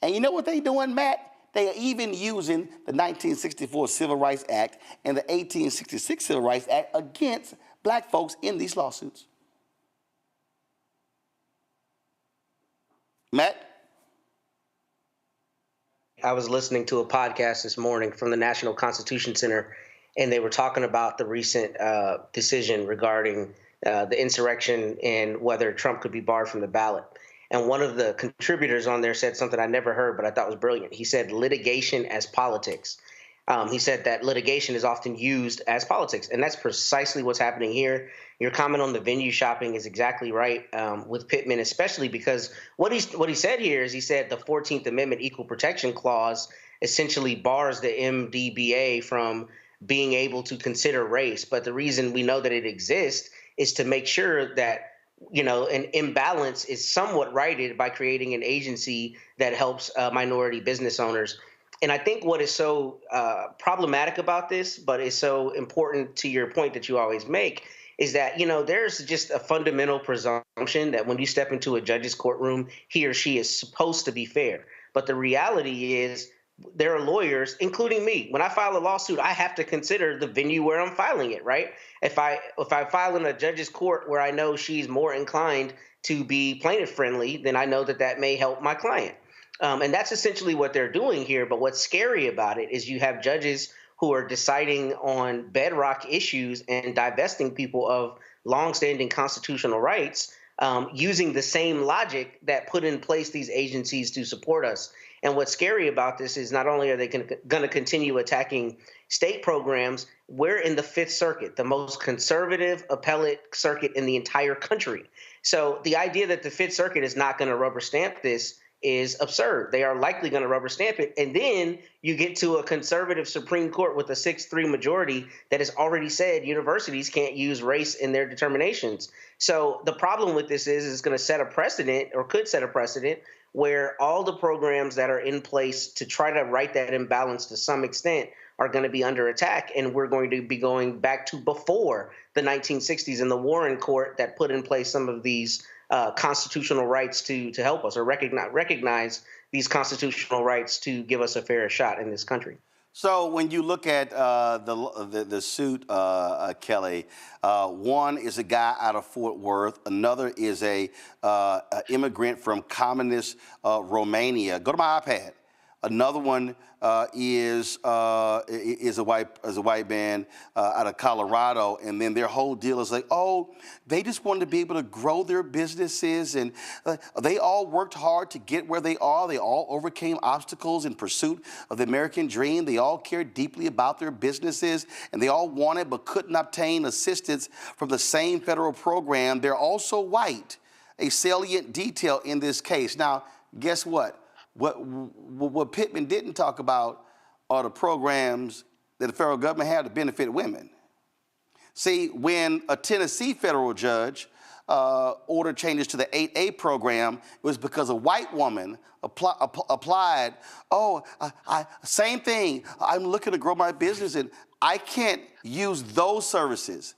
And you know what they doing, Matt? They are even using the 1964 Civil Rights Act and the 1866 Civil Rights Act against black folks in these lawsuits. Matt? I was listening to a podcast this morning from the National Constitution Center, and they were talking about the recent decision regarding the insurrection and whether Trump could be barred from the ballot. And one of the contributors on there said something I never heard, but I thought was brilliant. He said litigation as politics. He said that litigation is often used as politics, and that's precisely what's happening here. Your comment on the venue shopping is exactly right with Pittman, especially because what he said here is he said the 14th Amendment Equal Protection Clause essentially bars the MDBA from being able to consider race. But the reason we know that it exists is to make sure that an imbalance is somewhat righted by creating an agency that helps minority business owners. And I think what is so problematic about this, but is so important to your point that you always make, is that, there's just a fundamental presumption that when you step into a judge's courtroom, he or she is supposed to be fair. But the reality is there are lawyers, including me. When I file a lawsuit, I have to consider the venue where I'm filing it, right? If I file in a judge's court where I know she's more inclined to be plaintiff friendly, then I know that may help my client. And that's essentially what they're doing here. But what's scary about it is you have judges who are deciding on bedrock issues and divesting people of longstanding constitutional rights using the same logic that put in place these agencies to support us. And what's scary about this is not only are they going to continue attacking state programs, we're in the Fifth Circuit, the most conservative appellate circuit in the entire country. So the idea that the Fifth Circuit is not going to rubber stamp this is absurd. They are likely going to rubber stamp it. And then you get to a conservative Supreme Court with a 6-3 majority that has already said universities can't use race in their determinations. So the problem with this is it's going to set a precedent, or could set a precedent, where all the programs that are in place to try to right that imbalance to some extent are going to be under attack. And we're going to be going back to before the 1960s and the Warren Court that put in place some of these constitutional rights to help us, or recognize these constitutional rights to give us a fair shot in this country. So when you look at the suit, Kelly, one is a guy out of Fort Worth. Another is a immigrant from communist Romania. Go to my iPad. Another one is a white man out of Colorado, and then their whole deal is like, oh, they just wanted to be able to grow their businesses, and they all worked hard to get where they are. They all overcame obstacles in pursuit of the American dream. They all cared deeply about their businesses, and they all wanted but couldn't obtain assistance from the same federal program. They're also white, a salient detail in this case. Now, guess what? What Pittman didn't talk about are the programs that the federal government had to benefit women. See, when a Tennessee federal judge ordered changes to the 8A program, it was because a white woman applied. Oh, same thing. I'm looking to grow my business, and I can't use those services.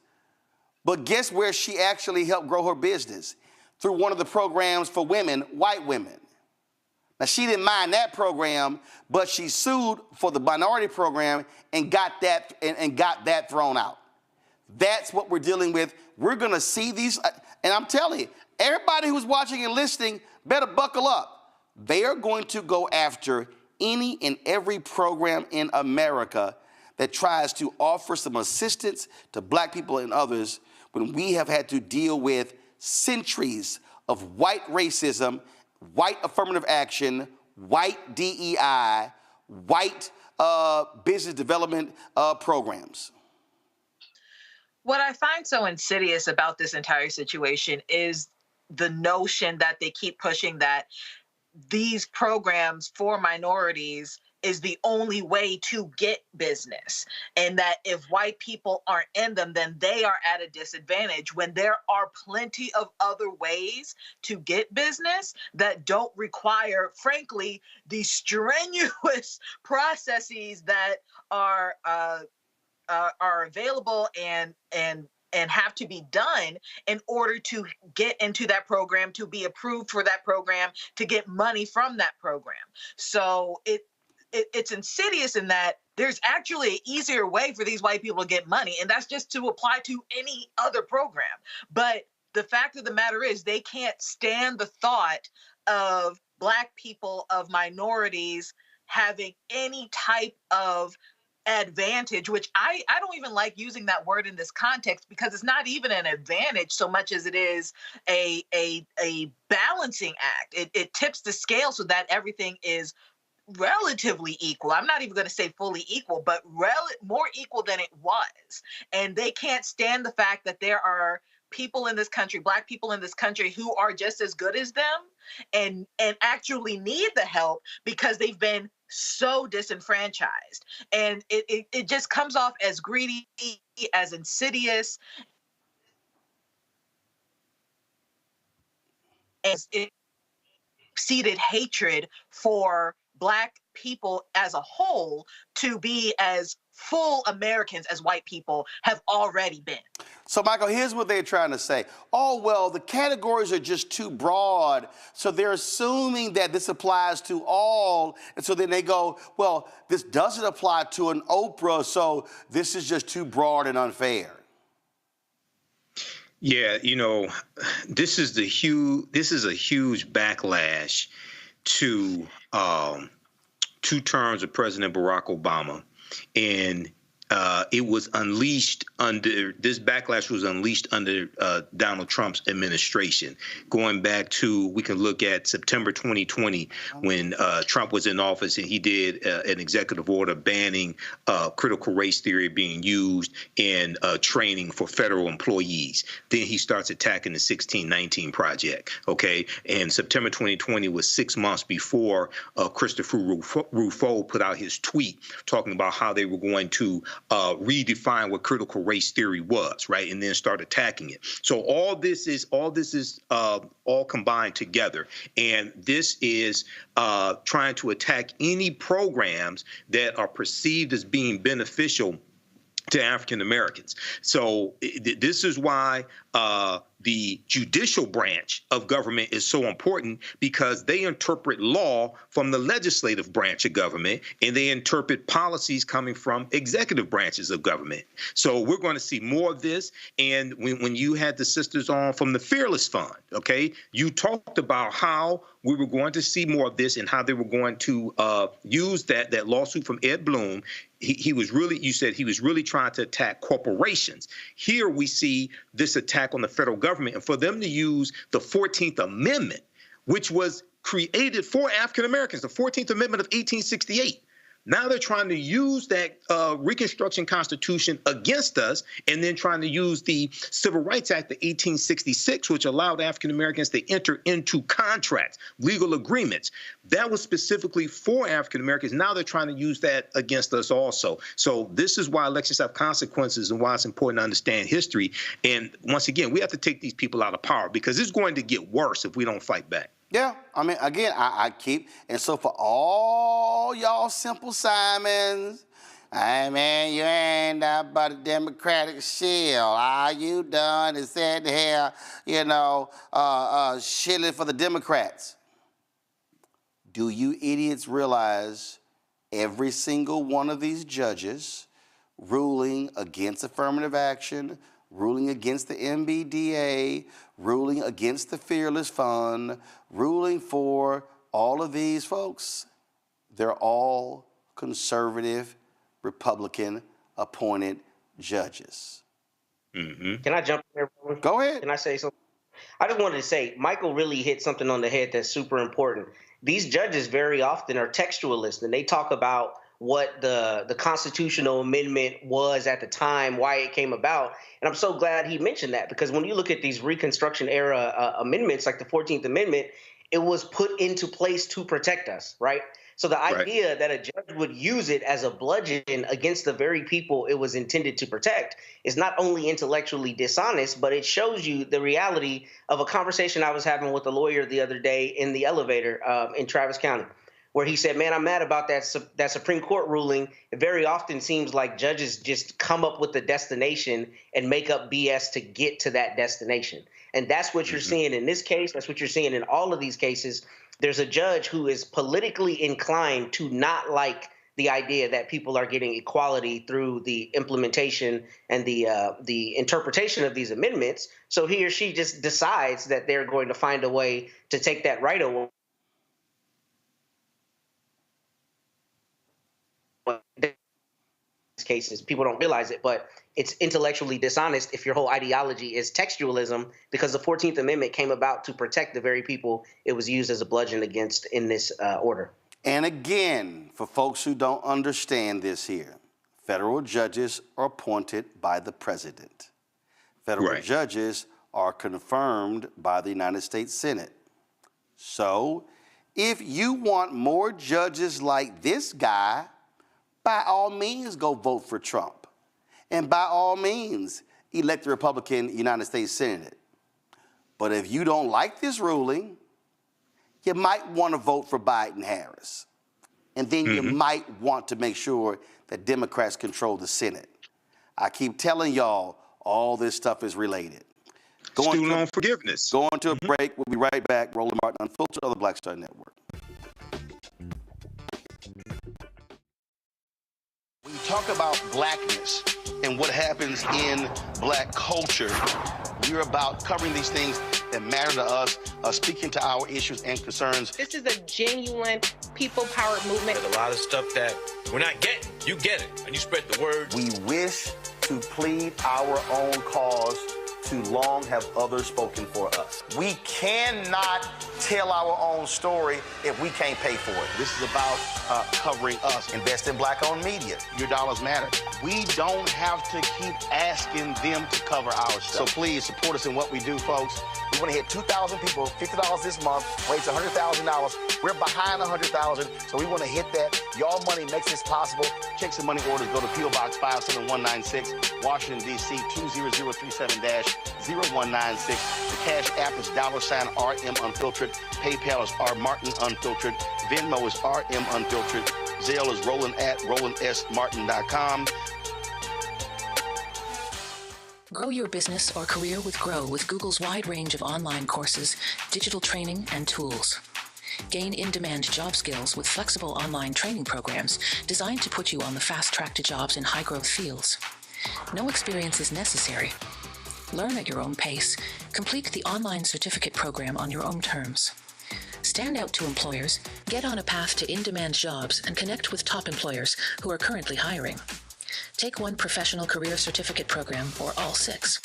But guess where she actually helped grow her business? Through one of the programs for women, white women. Now, she didn't mind that program, but she sued for the minority program and got that thrown out. That's what we're dealing with. We're going to see these, and I'm telling you, everybody who's watching and listening better buckle up. They are going to go after any and every program in America that tries to offer some assistance to black people and others when we have had to deal with centuries of white racism, white affirmative action, white DEI, white business development programs. What I find so insidious about this entire situation is the notion that they keep pushing that these programs for minorities is the only way to get business, and that if white people aren't in them, then they are at a disadvantage, when there are plenty of other ways to get business that don't require, frankly, the strenuous processes that are available and have to be done in order to get into that program, to be approved for that program, to get money from that program. So it's insidious in that there's actually an easier way for these white people to get money, and that's just to apply to any other program. But the fact of the matter is they can't stand the thought of Black people, of minorities, having any type of advantage, which I don't even like using that word in this context, because it's not even an advantage so much as it is a balancing act. It tips the scale so that everything is relatively equal. I'm not even going to say fully equal, but more equal than it was. And they can't stand the fact that there are people in this country, Black people in this country, who are just as good as them and actually need the help because they've been so disenfranchised. And it just comes off as greedy, as insidious, as seated hatred for Black people as a whole to be as full Americans as white people have already been. So, Michael, here's what they're trying to say. Oh, well, the categories are just too broad, so they're assuming that this applies to all, and so then they go, well, this doesn't apply to an Oprah, so this is just too broad and unfair. Yeah, you know, this is a huge backlash to 2 terms of President Barack Obama, and it was unleashed this backlash was unleashed under Donald Trump's administration. Going back to, we can look at September 2020 when Trump was in office, and he did an executive order banning critical race theory being used in training for federal employees. Then he starts attacking the 1619 Project. Okay, and September 2020 was 6 months before Christopher Rufo put out his tweet talking about how they were going to redefine what critical race theory was, right, and then start attacking it. So all this is all combined together, and this is trying to attack any programs that are perceived as being beneficial to African Americans. So this is why the judicial branch of government is so important, because they interpret law from the legislative branch of government, and they interpret policies coming from executive branches of government. So we're going to see more of this. And when you had the sisters on from the Fearless Fund, okay, you talked about how we were going to see more of this and how they were going to use that lawsuit from Ed Blum. He was really, you said he was really trying to attack corporations. Here we see this attack on the federal government, and for them to use the 14th Amendment, which was created for African Americans, the 14th Amendment of 1868. Now they're trying to use that Reconstruction Constitution against us, and then trying to use the Civil Rights Act of 1866, which allowed African Americans to enter into contracts, legal agreements. That was specifically for African Americans. Now they're trying to use that against us also. So this is why elections have consequences, and why it's important to understand history. And once again, we have to take these people out of power, because it's going to get worse if we don't fight back. Yeah, I mean, again, I keep, and so for all y'all Simple Simons, hey man, you ain't that but a Democratic shield. All you done is said here, you know, shilling for the Democrats. Do you idiots realize every single one of these judges ruling against affirmative action, ruling against the MBDA, ruling against the Fearless Fund, ruling for all of these folks, they're all conservative, Republican appointed judges. Mm-hmm. Can I jump in there? Go ahead. Can I say something? I just wanted to say, Michael really hit something on the head that's super important. These judges very often are textualists, and they talk about what the constitutional amendment was at the time, why it came about. And I'm so glad he mentioned that, because when you look at these Reconstruction era amendments, like the 14th Amendment, it was put into place to protect us, right? So the idea that a judge would use it as a bludgeon against the very people it was intended to protect is not only intellectually dishonest, but it shows you the reality of a conversation I was having with a lawyer the other day in the elevator in Travis County, where he said, man, I'm mad about that Supreme Court ruling. It very often seems like judges just come up with the destination and make up BS to get to that destination. And that's what you're seeing in this case. That's what you're seeing in all of these cases. There's a judge who is politically inclined to not like the idea that people are getting equality through the implementation and the interpretation of these amendments. So he or she just decides that they're going to find a way to take that right away. cases. People don't realize it, but it's intellectually dishonest if your whole ideology is textualism, because the 14th Amendment came about to protect the very people it was used as a bludgeon against in this order. And again, for folks who don't understand this here, federal judges are appointed by the president. Federal judges are confirmed by the United States Senate. So if you want more judges like this guy, by all means go vote for Trump. And by all means, elect the Republican United States Senate. But if you don't like this ruling, you might want to vote for Biden-Harris. And then you might want to make sure that Democrats control the Senate. I keep telling y'all, all this stuff is related. Student loan forgiveness. Going to a break. We'll be right back. Roland Martin Unfiltered on the Black Star Network. When you talk about blackness and what happens in black culture, we're about covering these things that matter to us, speaking to our issues and concerns. This is a genuine people-powered movement. There's a lot of stuff that we're not getting. You get it, and you spread the word. We wish to plead our own cause. Too long have others spoken for us. We cannot tell our own story if we can't pay for it. This is about covering us. Invest in black-owned media. Your dollars matter. We don't have to keep asking them to cover our stuff. So please support us in what we do, folks. We want to hit 2,000 people, $50 this month, raise $100,000. We're behind 100,000, so we want to hit that. Y'all money makes this possible. Checks and money orders go to P.O. Box 57196, Washington, D.C. 20037-0196. The Cash App is $RM Unfiltered. PayPal is R Martin Unfiltered. Venmo is RM Unfiltered. Zelle is Roland at RolandSMartin.com. Grow your business or career with Grow with Google's wide range of online courses, digital training, and tools. Gain in-demand job skills with flexible online training programs designed to put you on the fast track to jobs in high-growth fields. No experience is necessary. Learn at your own pace. Complete the online certificate program on your own terms. Stand out to employers, get on a path to in-demand jobs, and connect with top employers who are currently hiring. Take one professional career certificate program or all 6.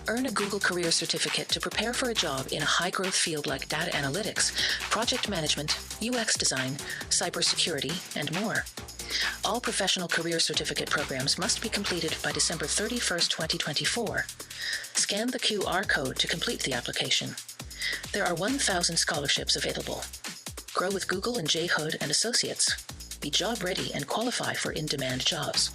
Earn a Google Career Certificate to prepare for a job in a high-growth field like data analytics, project management, UX design, cybersecurity, and more. All professional career certificate programs must be completed by December 31st, 2024. Scan the QR code to complete the application. There are 1,000 scholarships available. Grow with Google and J. Hood and Associates. Be job ready and qualify for in-demand jobs.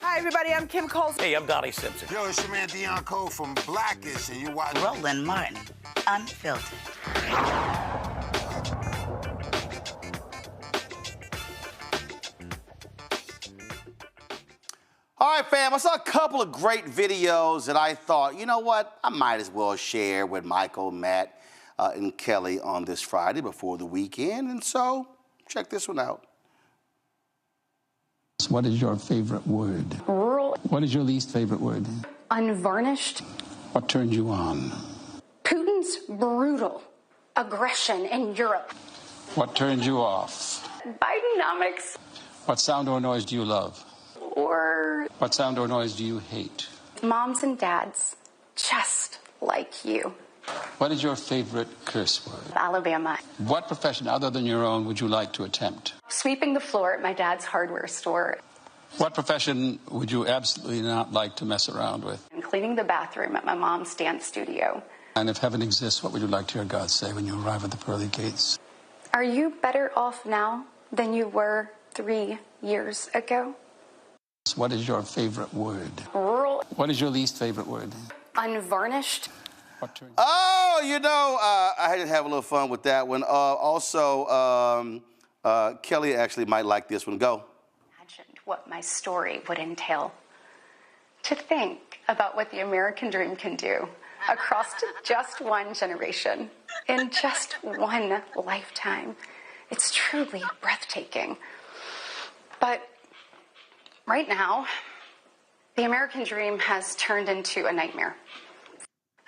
Hi, everybody. I'm Kim Coles. Hey, I'm Donnie Simpson. Yo, it's your man Deion Cole from Blackish, and you watch Roland Martin Unfiltered. All right, fam, I saw a couple of great videos that I thought, you know what, I might as well share with Michael, Matt, and Kelly on this Friday before the weekend. And so, check this one out. What is your favorite word? Rural. What is your least favorite word? Unvarnished. What turns you on? Putin's brutal aggression in Europe. What turns you off? Bidenomics. What sound or noise do you love? Or what sound or noise do you hate? Moms and dads, just like you. What is your favorite curse word? Alabama. What profession other than your own would you like to attempt? Sweeping the floor at my dad's hardware store. What profession would you absolutely not like to mess around with? And cleaning the bathroom at my mom's dance studio. And if heaven exists, what would you like to hear God say when you arrive at the pearly gates? Are you better off now than you were 3 years ago? What is your favorite word? Rural. What is your least favorite word? Unvarnished. Oh, you know, I had to have a little fun with that one. Also, Kelly actually might like this one. Go. Imagined what my story would entail. To think about what the American dream can do across just one generation, in just one lifetime. It's truly breathtaking. But right now, the American dream has turned into a nightmare.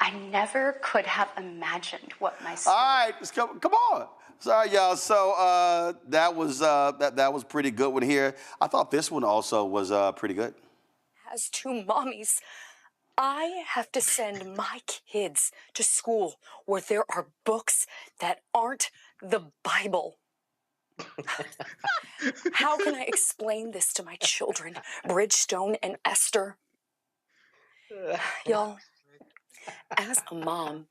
I I never could have imagined what my story. All right, let's come on. Sorry, y'all. So that was pretty good one here. I thought this one also was pretty good. As two mommies, I have to send my kids to school where there are books that aren't the Bible. How can I explain this to my children, Bridgestone and Esther? Y'all, as a mom,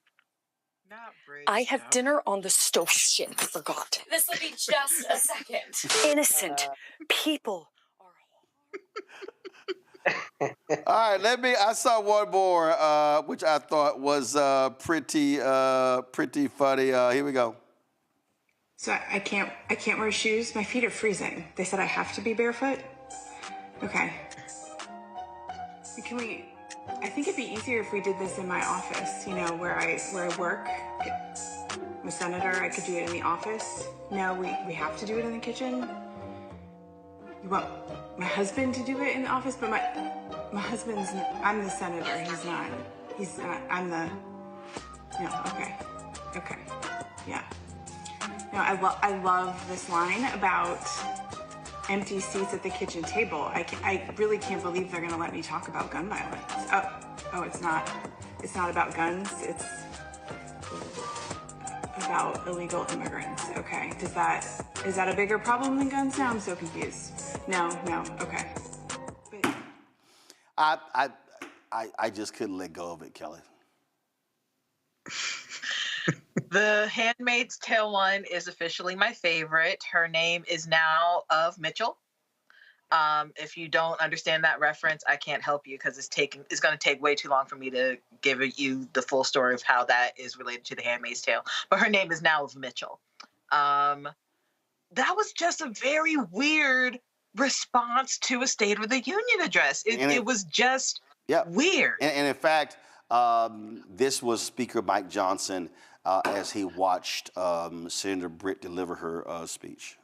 I have dinner on the stove. Shit, I forgot. This will be just a second. Innocent people. All right, I saw one more, which I thought was pretty funny. Here we go. So I can't wear shoes. My feet are freezing. They said I have to be barefoot. Okay. I think it'd be easier if we did this in my office, where I work. I'm a senator, I could do it in the office. No, we have to do it in the kitchen. You want my husband to do it in the office, but my husband's, I'm the senator, he's not, I'm the, no, okay, yeah. No, I love this line about empty seats at the kitchen table. I really can't believe they're gonna let me talk about gun violence. Oh, it's not about guns, it's about illegal immigrants. Okay, is that a bigger problem than guns now? I'm so confused. No, okay. But I just couldn't let go of it, Kelly. The Handmaid's Tale one is officially my favorite. Her name is now of Mitchell. If you don't understand that reference, I can't help you because it's going to take way too long for me to give you the full story of how that is related to the Handmaid's Tale. But her name is now of Mitchell. That was just a very weird response to a State of the Union address. It was just weird. And in fact, this was Speaker Mike Johnson as he watched Senator Britt deliver her speech.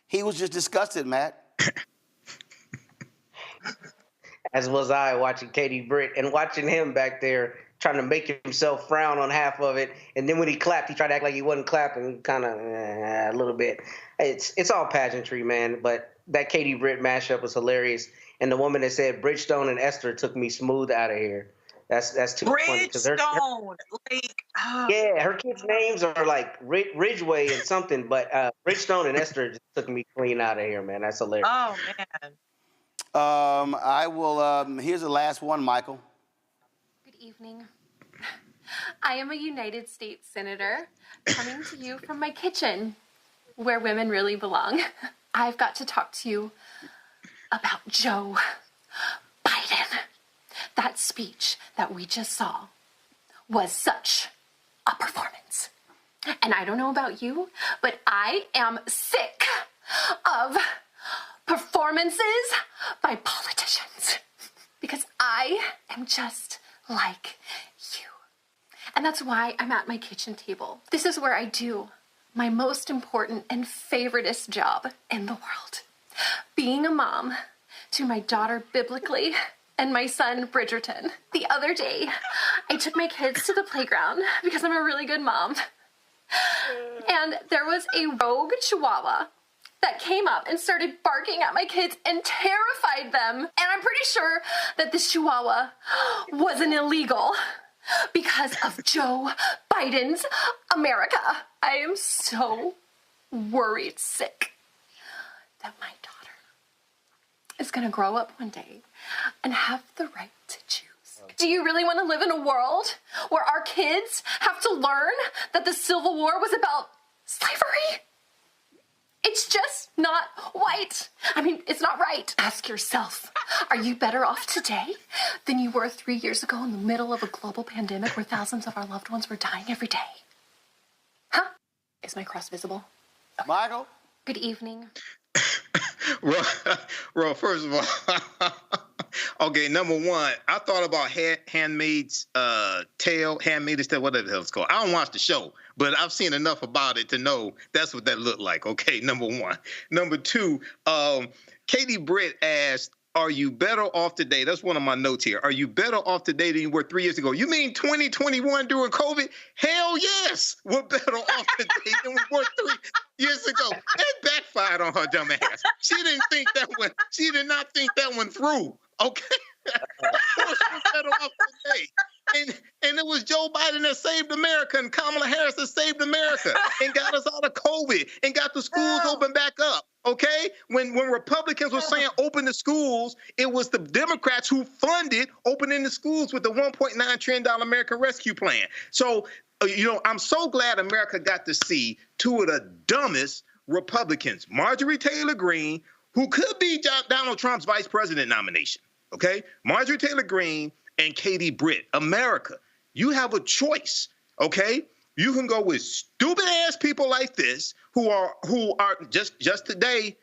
He was just disgusted, Matt. As was I, watching Katie Britt and watching him back there trying to make himself frown on half of it. And then when he clapped, he tried to act like he wasn't clapping, kind of a little bit. It's all pageantry, man. But that Katie Britt mashup was hilarious. And the woman that said Bridgestone and Esther took me smooth out of here. That's too funny. Bridgestone, yeah, her kids' names are like Ridgeway and something, but Bridgestone and Esther just took me clean out of here, man. That's hilarious. Oh man. I will. Here's the last one, Michael. Good evening. I am a United States Senator coming to you from my kitchen, where women really belong. I've got to talk to you about Joe Biden. That speech that we just saw was such a performance. And I don't know about you, but I am sick of performances by politicians because I am just like you. And that's why I'm at my kitchen table. This is where I do my most important and favoriteest job in the world. Being a mom to my daughter biblically and my son Bridgerton. The other day, I took my kids to the playground because I'm a really good mom. And there was a rogue chihuahua that came up and started barking at my kids and terrified them. And I'm pretty sure that this chihuahua wasn't illegal because of Joe Biden's America. I am so worried sick that my daughter is going to grow up one day and have the right to choose. Do you really want to live in a world where our kids have to learn that the Civil War was about slavery? It's just not white. I mean, it's not right. Ask yourself, are you better off today than you were 3 years ago in the middle of a global pandemic where thousands of our loved ones were dying every day? Huh? Is my cross visible? Okay. Michael? Good evening. Well, first of all, okay, number one, I thought about Handmaid's Tale, Handmaid's Tale, whatever the hell it's called. I don't watch the show, but I've seen enough about it to know that's what that looked like. Okay, number one. Number two, Katie Britt asked, are you better off today? That's one of my notes here. Are you better off today than you were 3 years ago? You mean 2021 during COVID? Hell yes, we're better off today than we were 3 years ago. That backfired on her dumb ass. She didn't think that one. She did not think that one through. Okay, of course we're better off today. And it was Joe Biden that saved America, and Kamala Harris that saved America, and got us out of COVID, and got the schools open back up. Okay, when Republicans were saying open the schools, it was the Democrats who funded opening the schools with the $1.9 trillion American Rescue Plan. So, I'm so glad America got to see two of the dumbest Republicans, Marjorie Taylor Greene, who could be Donald Trump's vice president nomination. Okay, Marjorie Taylor Greene and Katie Britt. America, you have a choice. Okay. You can go with stupid ass people like this who are just today.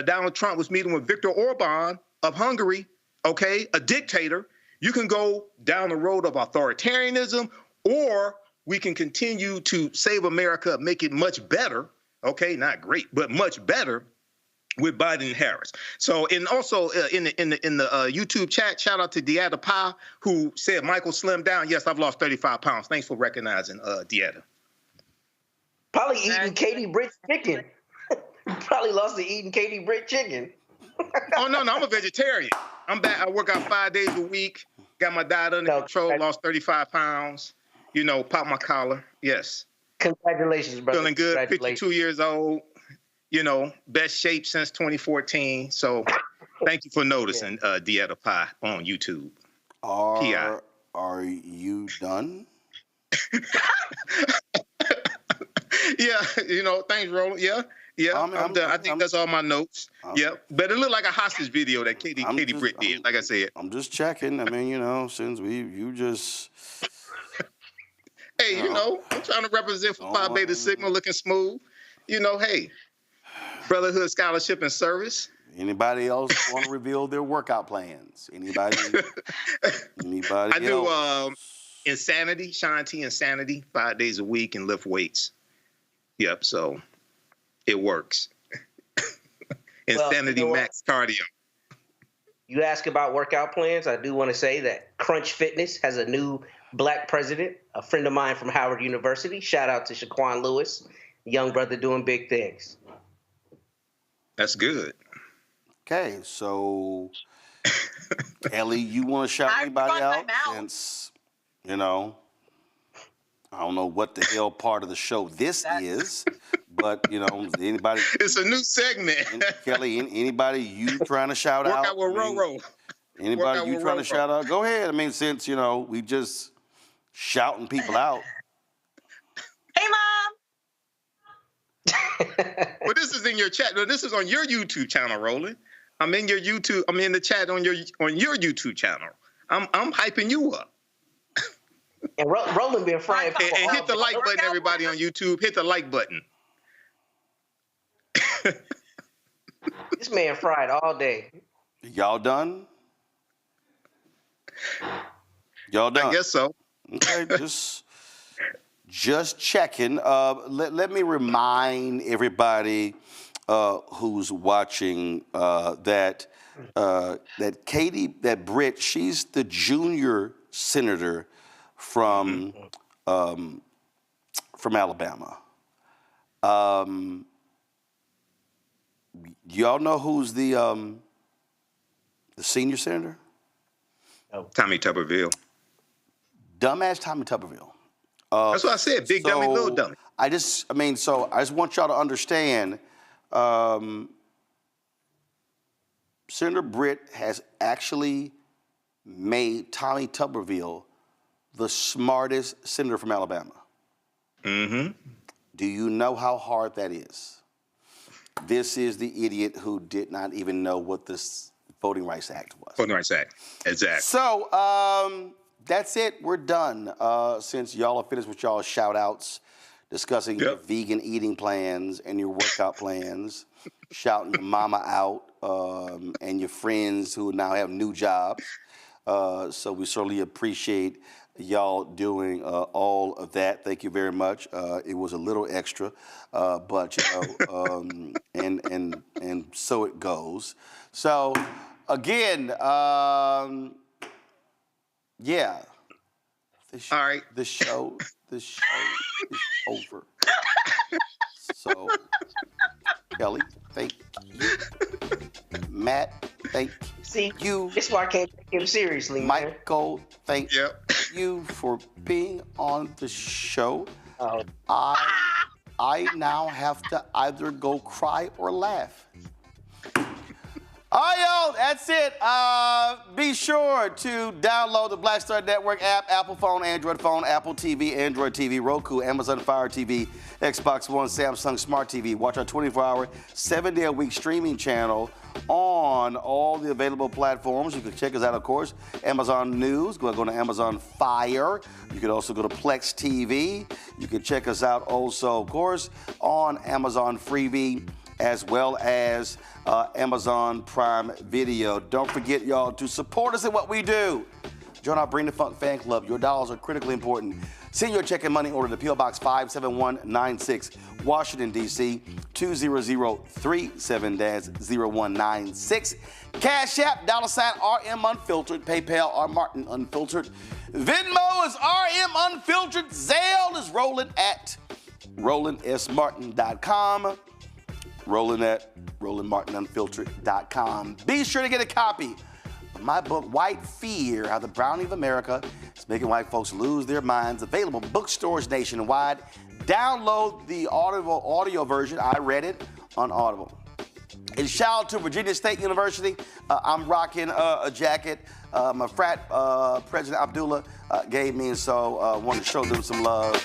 Donald Trump was meeting with Viktor Orban of Hungary, okay, a dictator. You can go down the road of authoritarianism, or we can continue to save America, make it much better, okay, not great, but much better with Biden and Harris. So, and also in the YouTube chat, shout out to Deetta Pie, who said Michael slimmed down. Yes, I've lost 35 pounds. Thanks for recognizing Deetta. Probably eating Katie Britt chicken. Probably lost to eating Katie Britt chicken. Oh, no, I'm a vegetarian. I'm back. I work out 5 days a week. Got my diet under control. Lost 35 pounds. Pop my collar. Yes. Congratulations, brother. Feeling good. 52 years old. Best shape since 2014. So thank you for noticing, Deetta Pie on YouTube. Are you done? Yeah, thanks, Roland. Yeah, I'm done. I think that's all my notes. Yeah, but it looked like a hostage video that Katie Britt did, like I said. I'm just checking. I mean, since you just... Hey, I'm trying to represent for Phi Beta Sigma, looking smooth. Hey, brotherhood, scholarship, and service. Anybody else want to reveal their workout plans? Anybody I do Insanity, Sean T. Insanity, 5 days a week, and lift weights. Yep, so it works. Insanity Max Cardio. You ask about workout plans, I do want to say that Crunch Fitness has a new black president, a friend of mine from Howard University. Shout out to Shaquan Lewis, young brother doing big things. That's good. Okay, so Ellie, you want to shout anybody out? Since, I don't know what the hell part of the show this is, but, anybody. It's a new segment. Kelly, anybody you trying to shout out? Workout with Roro. Anybody you trying to shout out? Go ahead. I mean, since, we just shouting people out. Hey, Mom. Well, this is in your chat. No, this is on your YouTube channel, Roland. I'm in your YouTube. I'm in the chat on your YouTube channel. I'm hyping you up. And Roland been frying people. And hit the like button, everybody on YouTube. Hit the like button. This man fried all day. Y'all done? Y'all done? I guess so. Okay, just checking. Let me remind everybody who's watching that Britt, she's the junior senator from Alabama. Y'all know who's the senior senator? Tommy Tuberville. Dumbass Tommy Tuberville. That's what I said. Big dummy, little dummy. I just want y'all to understand. Senator Britt has actually made Tommy Tuberville the smartest senator from Alabama. Mm-hmm. Do you know how hard that is? This is the idiot who did not even know what this Voting Rights Act was. Voting Rights Act, exactly. So that's it. We're done. Since y'all are finished with y'all shout-outs, discussing your vegan eating plans and your workout plans, shouting your mama out and your friends who now have new jobs. So we certainly appreciate y'all doing all of that. Thank you very much. It was a little extra, but you know, and so it goes. So again, yeah. All right. The show is over. So Kelly, thank you. Matt, thank you. That's why I can't take him seriously. Michael, thank you for being on the show. I now have to either go cry or laugh. All right, y'all, that's it. Be sure to download the Black Star Network app, Apple phone, Android phone, Apple TV, Android TV, Roku, Amazon Fire TV, Xbox One, Samsung Smart TV. Watch our 24-hour, 7-day-a-week streaming channel on all the available platforms. You can check us out, of course, Amazon News. Go to Amazon Fire. You can also go to Plex TV. You can check us out also, of course, on Amazon Freevee, as well as Amazon Prime Video. Don't forget, y'all, to support us in what we do. Join our Bring the Funk fan club. Your dollars are critically important. Send your check and money order to P.O. Box 57196, Washington, D.C., 20037-0196. Cash App, $RM Unfiltered. PayPal, R Martin Unfiltered. Venmo is RM Unfiltered. Zelle is rolling at RolandSMartin.com. Rolling at RolandMartinUnfiltered.com. Be sure to get a copy of my book, White Fear, How the Browning of America is Making White Folks Lose Their Minds. Available bookstores nationwide. Download the audio version. I read it on Audible. And shout out to Virginia State University. I'm rocking a jacket my frat President Abdullah gave me, and so wanted to show them some love.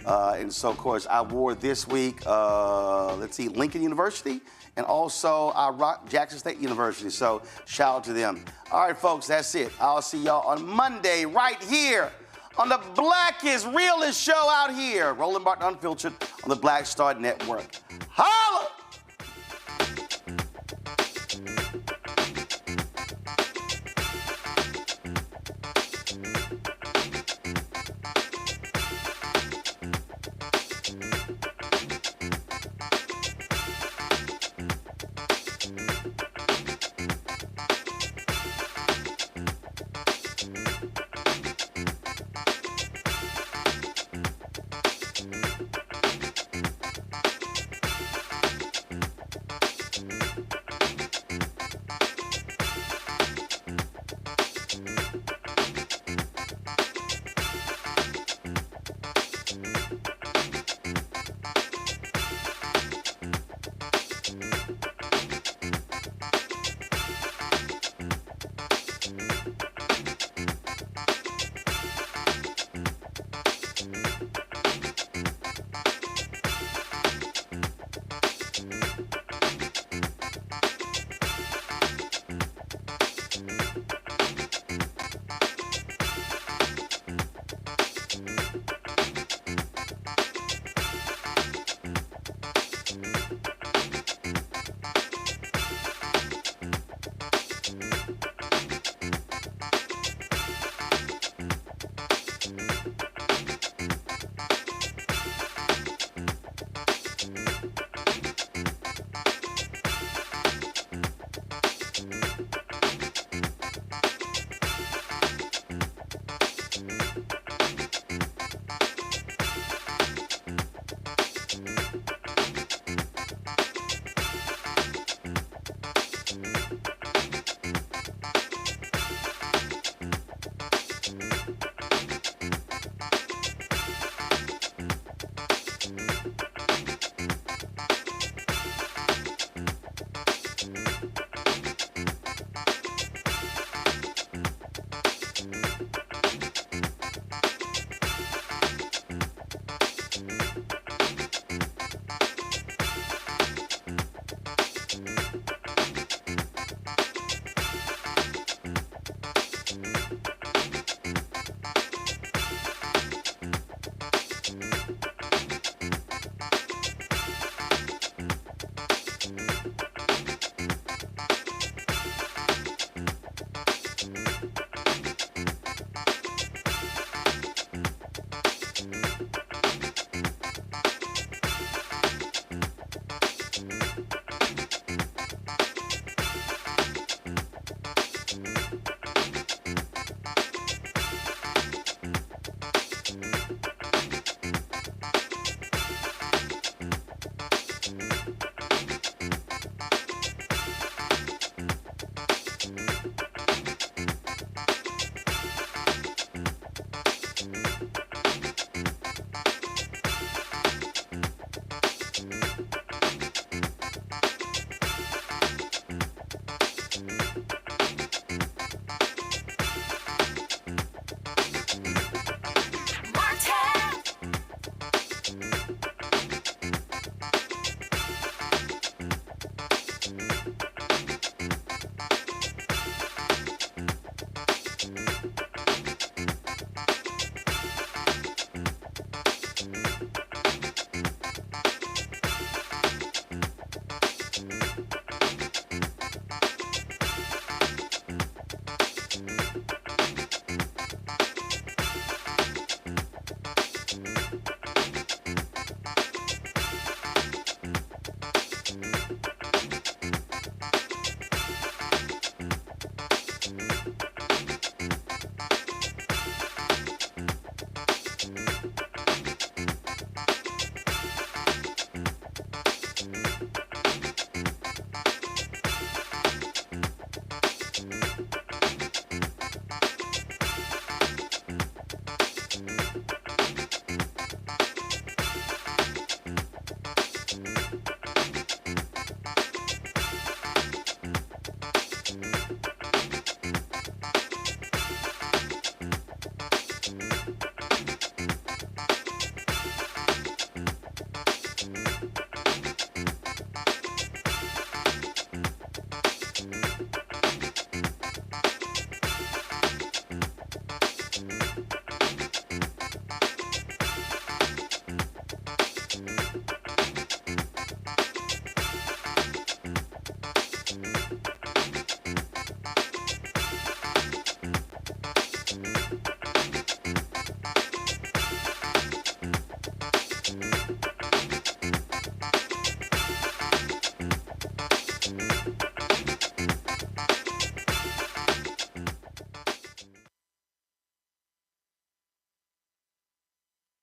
And so, of course, I wore this week, Lincoln University, and also I rock Jackson State University. So shout out to them. All right, folks, that's it. I'll see y'all on Monday right here on the blackest, realest show out here, Roland Martin Unfiltered on the Black Star Network. Holla!